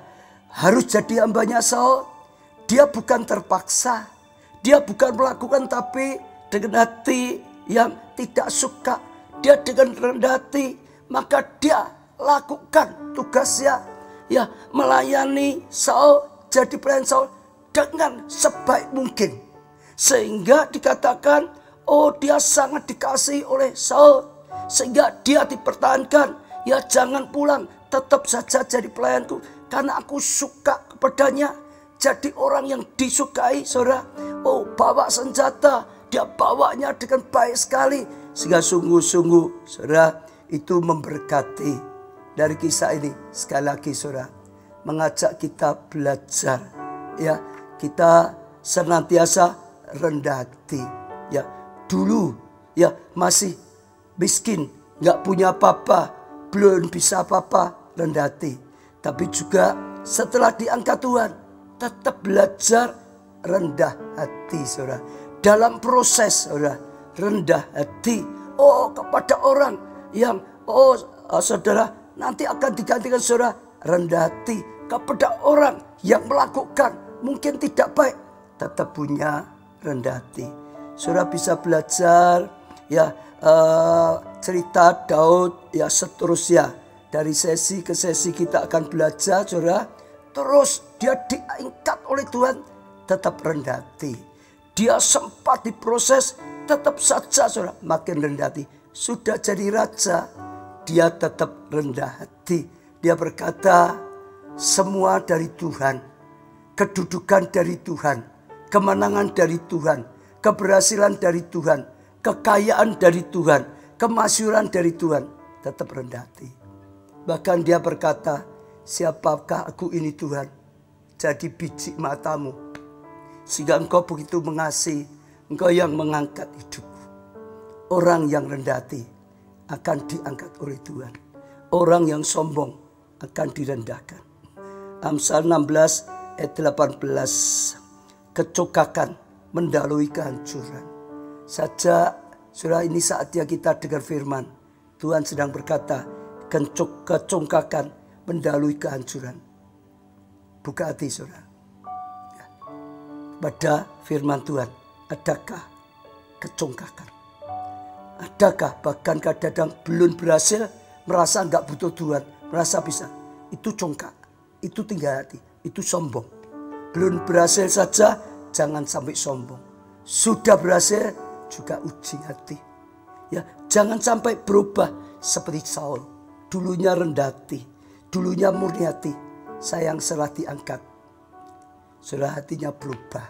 harus jadi hambanya Saul. Dia bukan terpaksa, dia bukan melakukan tapi dengan hati yang tidak suka. Dia dengan rendah hati, maka dia lakukan tugasnya, ya melayani Saul, jadi pelayan Saul dengan sebaik mungkin. Sehingga dikatakan, oh dia sangat dikasihi oleh Saul. Sehingga dia dipertahankan. Ya jangan pulang, tetap saja jadi pelayanku. Karena aku suka kepadanya. Jadi orang yang disukai, saudara. Oh bawa senjata, dia bawanya dengan baik sekali. Sehingga sungguh-sungguh, saudara, itu memberkati. Dari kisah ini, sekali lagi saudara, mengajak kita belajar. Ya, kita senantiasa rendah hati. Ya, dulu ya masih miskin, nggak punya apa-apa, belum bisa apa-apa, rendah hati. Tapi juga setelah diangkat Tuhan, tetap belajar rendah hati, saudara. Dalam proses, saudara, rendah hati. Oh, kepada orang yang, saudara, nanti akan digantikan saudara, rendah hati. Kepada orang yang melakukan mungkin tidak baik, tetap punya rendah hati. Saudara bisa belajar, ya, cerita Daud, ya seterusnya. Dari sesi ke sesi kita akan belajar, saudara. Terus dia diangkat oleh Tuhan, tetap rendah hati. Dia sempat diproses, tetap saja saudara makin rendah hati. Sudah jadi raja, dia tetap rendah hati. Dia berkata, semua dari Tuhan, kedudukan dari Tuhan, kemenangan dari Tuhan, keberhasilan dari Tuhan, kekayaan dari Tuhan, kemasyhuran dari Tuhan, tetap rendah hati. Bahkan dia berkata, siapakah aku ini Tuhan? Jadi biji matamu. Sehingga engkau begitu mengasihi, engkau yang mengangkat hidupku. Orang yang rendah hati akan diangkat oleh Tuhan. Orang yang sombong akan direndahkan. Amsal 16 ayat 18. Kecokakan mendahului kehancuran. Saja, saudara, ini saatnya kita dengar firman. Tuhan sedang berkata, kecongkakan mendahului kehancuran. Buka hati, saudara. Ya. Pada firman Tuhan, adakah kecongkakan? Adakah bahkan kadang-kadang belum berhasil, merasa enggak butuh Tuhan, merasa bisa? Itu congkak, itu tinggal hati, itu sombong. Belum berhasil saja, jangan sampai sombong. Sudah berhasil, juga uji hati. Ya, jangan sampai berubah seperti Saul. Dulunya rendah hati, dulunya murni hati. Sayang setelah diangkat, sudah hatinya berubah.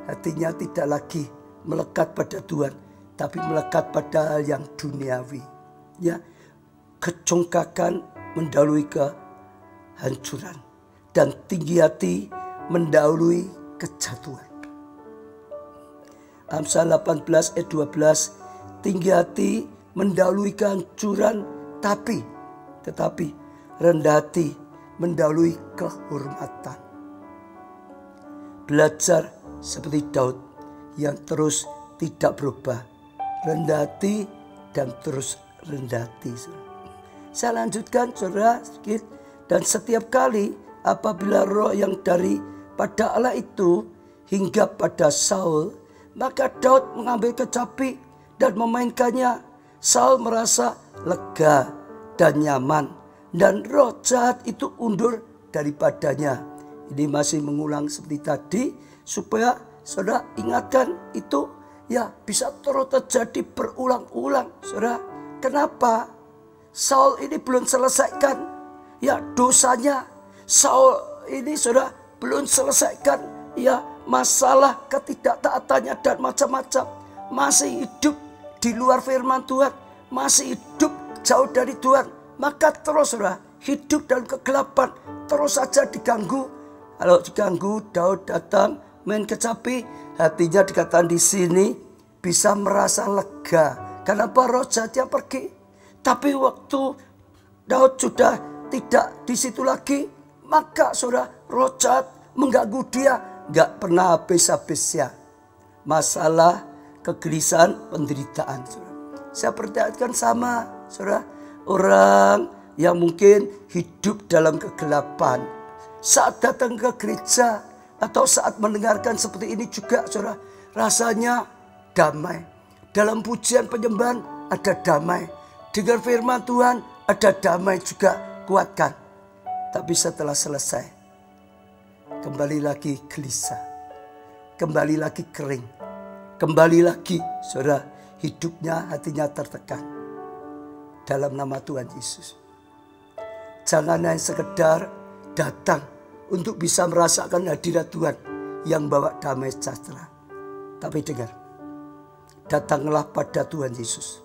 Hatinya tidak lagi melekat pada Tuhan, tapi melekat pada hal yang duniawi. Ya, kecongkakan mendahului kehancuran, dan tinggi hati mendahului kejatuhan. Amsal 18 ayat 12. Tinggi hati mendahului kehancuran, tetapi rendah hati mendahului kehormatan. Belajar seperti Daud yang terus tidak berubah, rendah hati dan terus rendah hati. Saya lanjutkan, saudara, sedikit. Dan setiap kali apabila roh yang daripada Allah itu hinggap pada Saul, maka Daud mengambil kecapi dan memainkannya. Saul merasa lega dan nyaman, dan roh jahat itu undur daripadanya. Ini masih mengulang seperti tadi, supaya saudara ingatkan itu ya bisa terus terjadi berulang-ulang, saudara. Kenapa? Saul ini belum selesaikan ya dosanya. Saul ini saudara belum selesaikan ya masalah ketidaktaatannya dan macam-macam. Masih hidup di luar firman Tuhan, masih hidup jauh dari Tuhan. Maka terus saudara hidup dalam kegelapan, terus saja diganggu. Kalau diganggu, Daud datang main kecapi, hatinya dikatakan di sini bisa merasa lega. Kenapa? Roh jahatnya pergi. Tapi waktu Daud sudah tidak di situ lagi, maka saudara roh jahat mengganggu dia, gak pernah habis-habisnya. Masalah, kegelisahan, penderitaan, saudara. Saya perhatikan sama, saudara, orang yang mungkin hidup dalam kegelapan, saat datang ke gereja atau saat mendengarkan seperti ini juga, saudara, rasanya damai. Dalam pujian penyembahan ada damai. Dengar firman Tuhan ada damai juga, kuatkan. Tapi setelah selesai, kembali lagi gelisah, kembali lagi kering, kembali lagi, saudara, hidupnya, hatinya tertekan. Dalam nama Tuhan Yesus, jangan hanya sekedar datang untuk bisa merasakan hadirat Tuhan yang bawa damai sejahtera. Tapi dengar, datanglah pada Tuhan Yesus.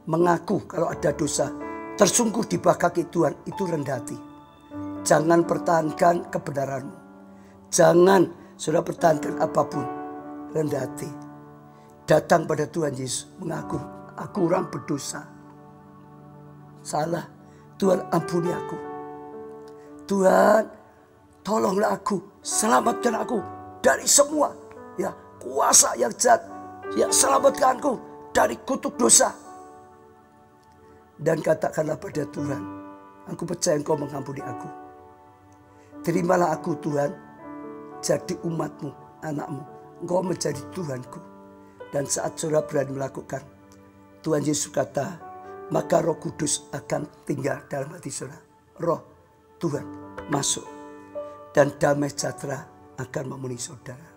Mengaku kalau ada dosa, tersungguh di bawah kaki Tuhan, itu rendah hati. Jangan pertahankan kebenaranmu. Jangan sudah pertahankan apapun, rendah hati. Datang pada Tuhan Yesus, mengaku, aku orang berdosa. Salah, Tuhan ampuni aku. Tuhan, tolonglah aku, selamatkan aku dari semua kuasa yang jahat, selamatkan aku dari kutuk dosa. Dan katakanlah pada Tuhan, aku percaya Engkau mengampuni aku. Terimalah aku Tuhan, jadi umatmu, anakmu. Engkau menjadi Tuhanku. Dan saat saudara berani melakukan, Tuhan Yesus kata, maka Roh Kudus akan tinggal dalam hati saudara. Roh Tuhan masuk dan damai sejahtera akan memenuhi saudara.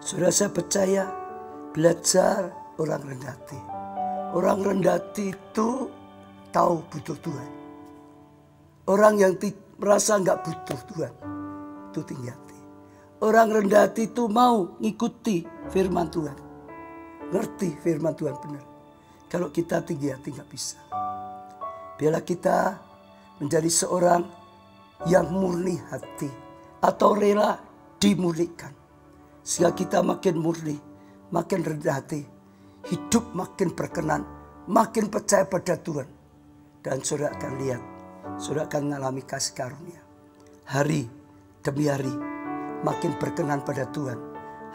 Saudara, saya percaya belajar orang rendah hati. Orang rendah hati itu tahu butuh Tuhan. Orang yang merasa nggak butuh Tuhan itu tinggi hati. Orang rendah hati itu mau ngikuti firman Tuhan, ngerti firman Tuhan benar. Kalau kita tinggi hati nggak bisa. Biarlah kita menjadi seorang yang murni hati atau rela dimurnikan. Sehingga kita makin murni, makin rendah hati, hidup makin berkenan, makin percaya pada Tuhan. Dan saudara akan lihat, saudara akan mengalami kasih karunia. Hari demi hari makin berkenan pada Tuhan.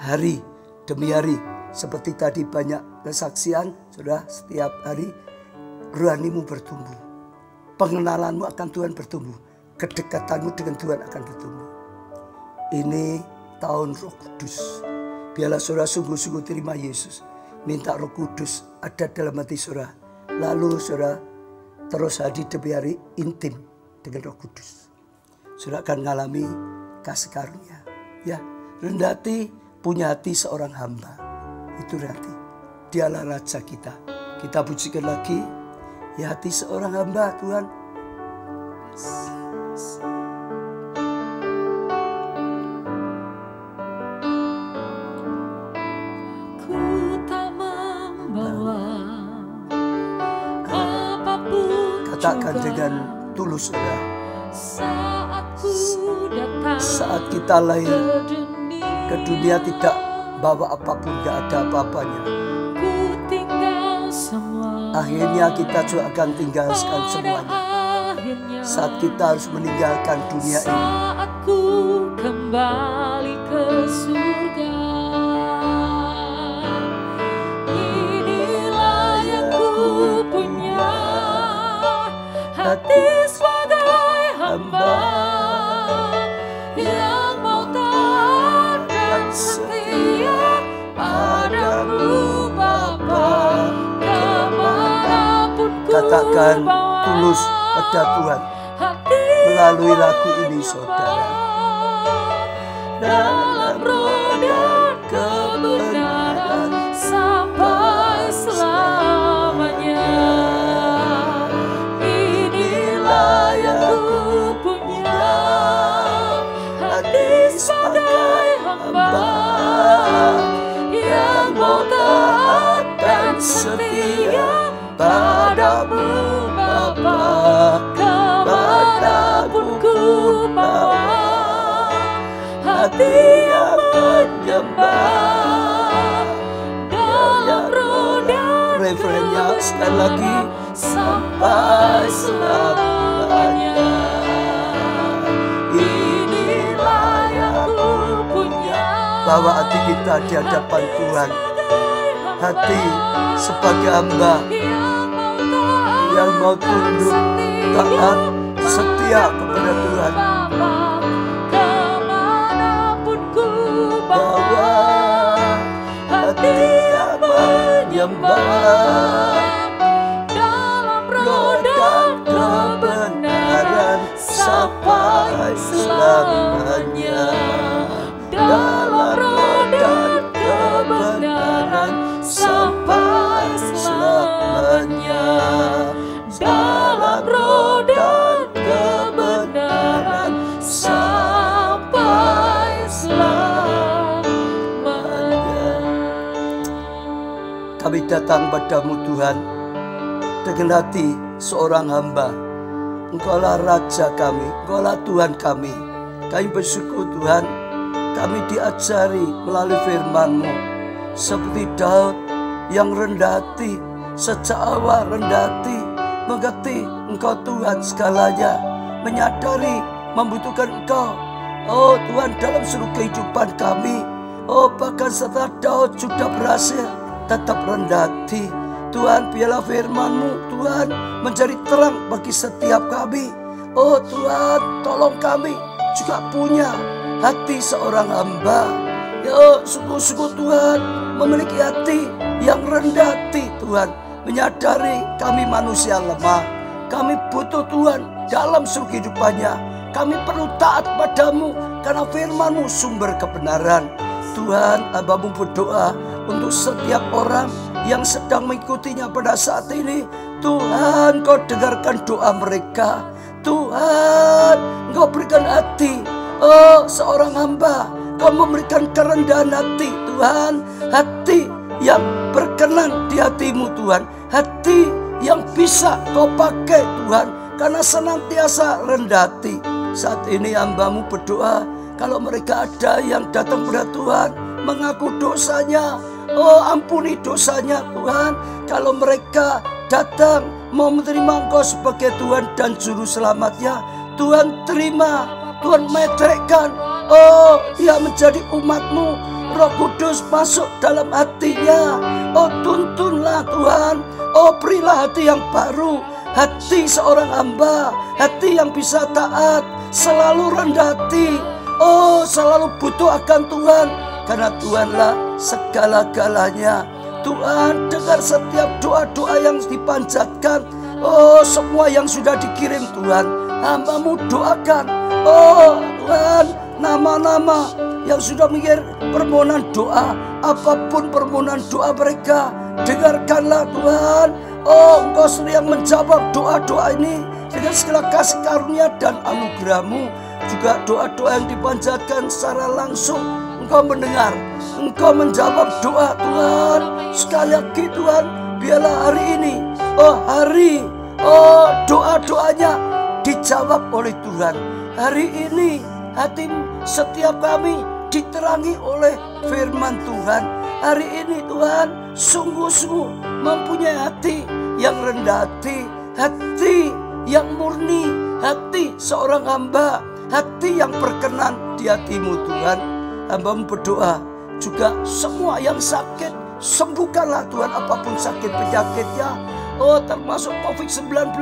Hari demi hari, seperti tadi banyak kesaksian, saudara, setiap hari rohanimu bertumbuh. Pengenalanmu akan Tuhan bertumbuh. Kedekatanmu dengan Tuhan akan bertumbuh. Ini tahun Roh Kudus. Biarlah saudara sungguh-sungguh terima Yesus. Minta Roh Kudus ada dalam hati saudara. Lalu saudara terus hari demi hari intim dengan Roh Kudus. Saudara akan mengalami kasih karunia. Ya, rendah hati, punya hati seorang hamba. Itu hati. Dialah Raja kita. Kita pujikan lagi. Ya, hati seorang hamba Tuhan. Ku tak membawa apapun. Katakan dengan tulus, saudara. Saat ku datang, saat kita lahir ke dunia tidak bawa apapun, gak ada apa-apanya. Ku tinggal semua. Akhirnya kita juga akan tinggalkan semuanya. Saat kita harus meninggalkan dunia ini. Saat ku kembali ke surga, inilah yang ku punya, hati sebagai hamba yang mau taat dan setia padamu Bapa. Kemanapun ku Katakan bawa, tulus pada Tuhan melalui lagu ini, saudara. Dalam roh dan kebenaran sampai selamanya. Inilah yang ku punya, hati sebagai hamba yang mau taat dan setia padamu Bapa. Kemanapun ku bawa, hati yang menyembah. Dalam roh dan Refrennya sekali lagi. sampai selamanya. Inilah yang ku punya, Bawa hati kita di hadapan Tuhan. hati sebagai hamba yang mau tunduk, taat, setia kepada Tuhan. Kemanapun ku Bawa hati yang menyembah dalam roda kebenaran sampai selamanya. Dalam roda kebenaran sampai selamanya. Dalam roda kebenaran sampai selamanya. Kami datang padamu Tuhan dengan hati seorang hamba. Engkaulah Raja kami, Engkaulah Tuhan kami. Kami bersyukur Tuhan, kami diajari melalui firman-Mu. Seperti Daud yang rendah hati, sejak awal rendah hati, mengerti Engkau Tuhan segalanya, menyadari membutuhkan Engkau. Oh Tuhan, dalam seluruh kehidupan kami, oh bahkan setelah Daud sudah berhasil, tetap rendah hati. Tuhan, biarlah firman-Mu Tuhan menjadi terang bagi setiap kami. Oh Tuhan, tolong kami juga punya hati seorang hamba. Ya sungguh-sungguh Tuhan, memiliki hati yang rendah hati Tuhan, menyadari kami manusia lemah. Kami butuh Tuhan dalam seluruh kehidupannya. Kami perlu taat padamu karena firman-Mu sumber kebenaran. Tuhan, hamba-Mu berdoa untuk setiap orang yang sedang mengikutinya pada saat ini. Tuhan, Kau dengarkan doa mereka. Tuhan, Engkau berikan hati, oh seorang hamba, Kau memberikan kerendahan hati Tuhan. Hati yang berkenan di hati-Mu Tuhan. Hati yang bisa Kau pakai Tuhan, karena senantiasa rendah hati. Saat ini hamba-Mu berdoa, kalau mereka ada yang datang kepada Tuhan mengaku dosanya, oh ampuni dosanya Tuhan. Kalau mereka datang mau menerima Engkau sebagai Tuhan dan Juru Selamatnya, Tuhan terima, Tuhan meteraikan, oh dia menjadi umat-Mu. Roh Kudus masuk dalam hatinya. Oh tuntunlah Tuhan, oh berilah hati yang baru, hati seorang hamba, hati yang bisa taat, selalu rendah hati, oh selalu butuh akan Tuhan, karena Tuhanlah segala-galanya. Tuhan, dengar setiap doa-doa yang dipanjatkan, oh semua yang sudah dikirim Tuhan, hamba-Mu doakan. Oh Tuhan, nama-nama yang sudah mengirim permohonan doa, apapun permohonan doa mereka, dengarkanlah Tuhan. Oh Engkau sendiri yang menjawab doa-doa ini dengan segala kasih karunia dan anugerah-Mu. Juga doa-doa yang dipanjatkan secara langsung, Engkau mendengar, Engkau menjawab doa Tuhan. Sekali lagi Tuhan, biarlah hari ini, oh hari, oh doa-doanya dijawab oleh Tuhan. Hari ini hati setiap kami diterangi oleh firman Tuhan. Hari ini Tuhan sungguh-sungguh mempunyai hati yang rendah hati, hati yang murni, hati seorang hamba, hati yang berkenan di hati-Mu Tuhan. Hamba-Mu berdoa juga semua yang sakit, sembuhkanlah Tuhan, apapun sakit penyakitnya, oh termasuk COVID-19,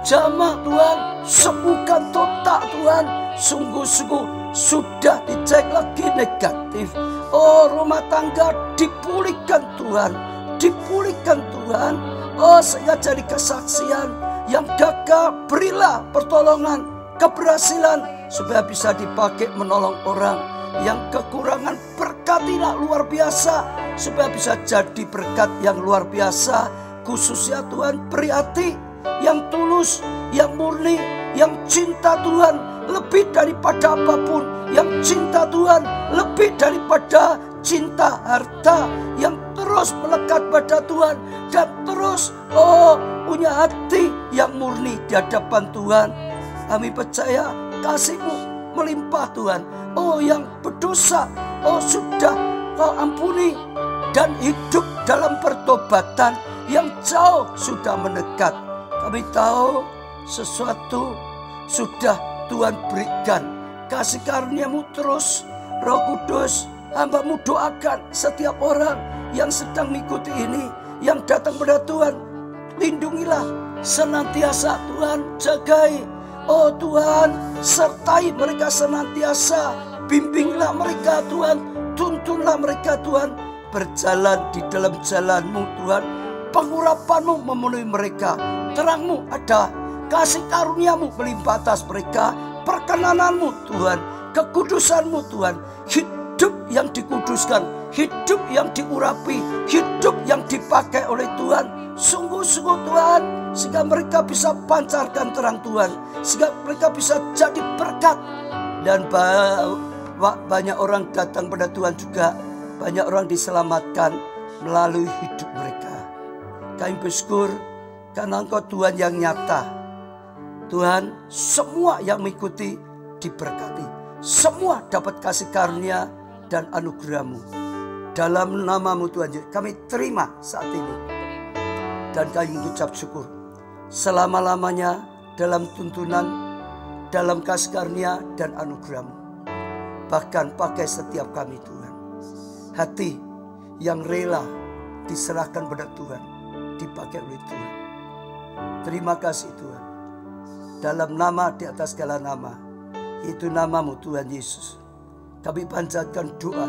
jamah Tuhan, sembuhkan total Tuhan. Sungguh-sungguh sudah dicek lagi negatif, oh rumah tangga dipulihkan Tuhan, dipulihkan Tuhan, oh sehingga jadi kesaksian. Yang gagal berilah pertolongan, keberhasilan, supaya bisa dipakai menolong orang. Yang kekurangan berkatilah luar biasa, supaya bisa jadi berkat yang luar biasa. Khususnya Tuhan, beri hati yang tulus, yang murni, yang cinta Tuhan lebih daripada apapun, yang cinta Tuhan lebih daripada cinta harta, yang terus melekat pada Tuhan dan terus punya hati yang murni di hadapan Tuhan. Kami percaya kasih-Mu melimpah Tuhan. Oh yang berdosa, oh sudah Kau ampuni, dan hidup dalam pertobatan yang jauh sudah mendekat. Kami tahu sesuatu sudah Tuhan berikan, kasih karunia-Mu terus. Roh Kudus Hamba-Mu doakan setiap orang yang sedang mengikuti ini, yang datang pada Tuhan. Lindungilah senantiasa Tuhan, jagai. Oh Tuhan, sertai mereka senantiasa. Bimbinglah mereka Tuhan, tuntunlah mereka Tuhan. Berjalan di dalam jalan-Mu Tuhan. Pengurapan-Mu memenuhi mereka. Terang-Mu ada, kasih karunia-Mu melimpah atas mereka. Perkenanan-Mu Tuhan, kekudusan-Mu Tuhan. Hidup yang dikuduskan, hidup yang diurapi, hidup yang dipakai oleh Tuhan. Sungguh-sungguh Tuhan, sehingga mereka bisa pancarkan terang Tuhan, sehingga mereka bisa jadi berkat. Dan banyak orang datang pada Tuhan juga, banyak orang diselamatkan melalui hidup mereka. Kami bersyukur karena Engkau Tuhan yang nyata. Tuhan, semua yang mengikuti diberkati, semua dapat kasih karunia dan anugerah-Mu. Dalam nama-Mu Tuhan Yesus, kami terima saat ini. Dan kami mengucap syukur selama-lamanya dalam tuntunan, dalam kasih karunia dan anugerah-Mu. Bahkan pakai setiap kami Tuhan. Hati yang rela diserahkan pada Tuhan, dipakai oleh Tuhan. Terima kasih Tuhan. Dalam nama di atas segala nama, yaitu nama-Mu Tuhan Yesus, kami panjatkan doa.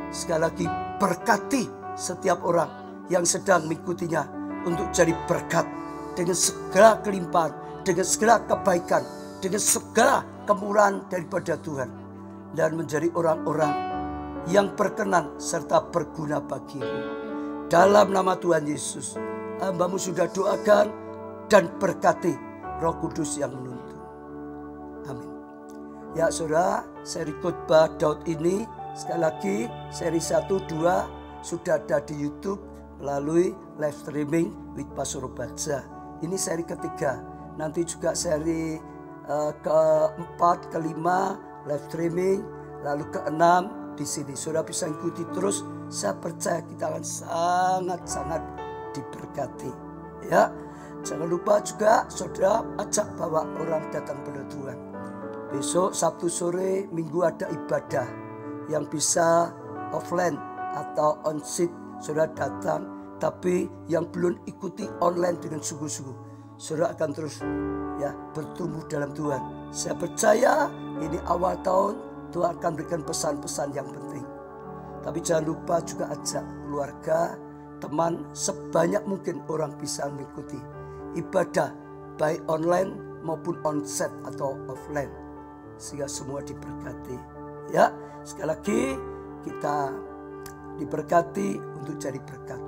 Sekali lagi berkati setiap orang yang sedang mengikutinya untuk jadi berkat dengan segala kelimpahan, dengan segala kebaikan, dengan segala kemurahan daripada Tuhan, dan menjadi orang-orang yang berkenan serta berguna bagi-Mu. Dalam nama Tuhan Yesus, hamba-Mu sudah doakan dan berkati Roh Kudus yang menuntun. Amin. Ya saudara, seri khotbah Daud ini sekali lagi seri 1, 2 sudah ada di YouTube melalui live streaming with Pastor Robaja. Ini seri ketiga. Nanti juga seri keempat, kelima live streaming, lalu keenam di sini. Saudara bisa ikuti terus. Saya percaya kita akan sangat-sangat diberkati. Ya, jangan lupa juga saudara ajak bawa orang datang pada Tuhan. Besok Sabtu sore Minggu ada ibadah yang bisa offline atau on-site. Saudara datang, tapi yang belum ikuti online dengan sungguh-sungguh, saudara akan terus ya bertumbuh dalam Tuhan. Saya percaya ini awal tahun Tuhan akan berikan pesan-pesan yang penting. Tapi jangan lupa juga ajak keluarga, teman, sebanyak mungkin orang bisa mengikuti ibadah baik online maupun on-site atau offline, sehingga semua diberkati. Ya, sekali lagi kita diberkati untuk jadi berkat.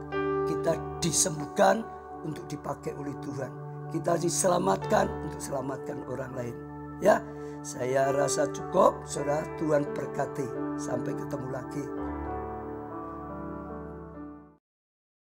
Kita disembuhkan untuk dipakai oleh Tuhan. Kita diselamatkan untuk selamatkan orang lain. Ya, saya rasa cukup. Saudara, Tuhan berkati. Sampai ketemu lagi.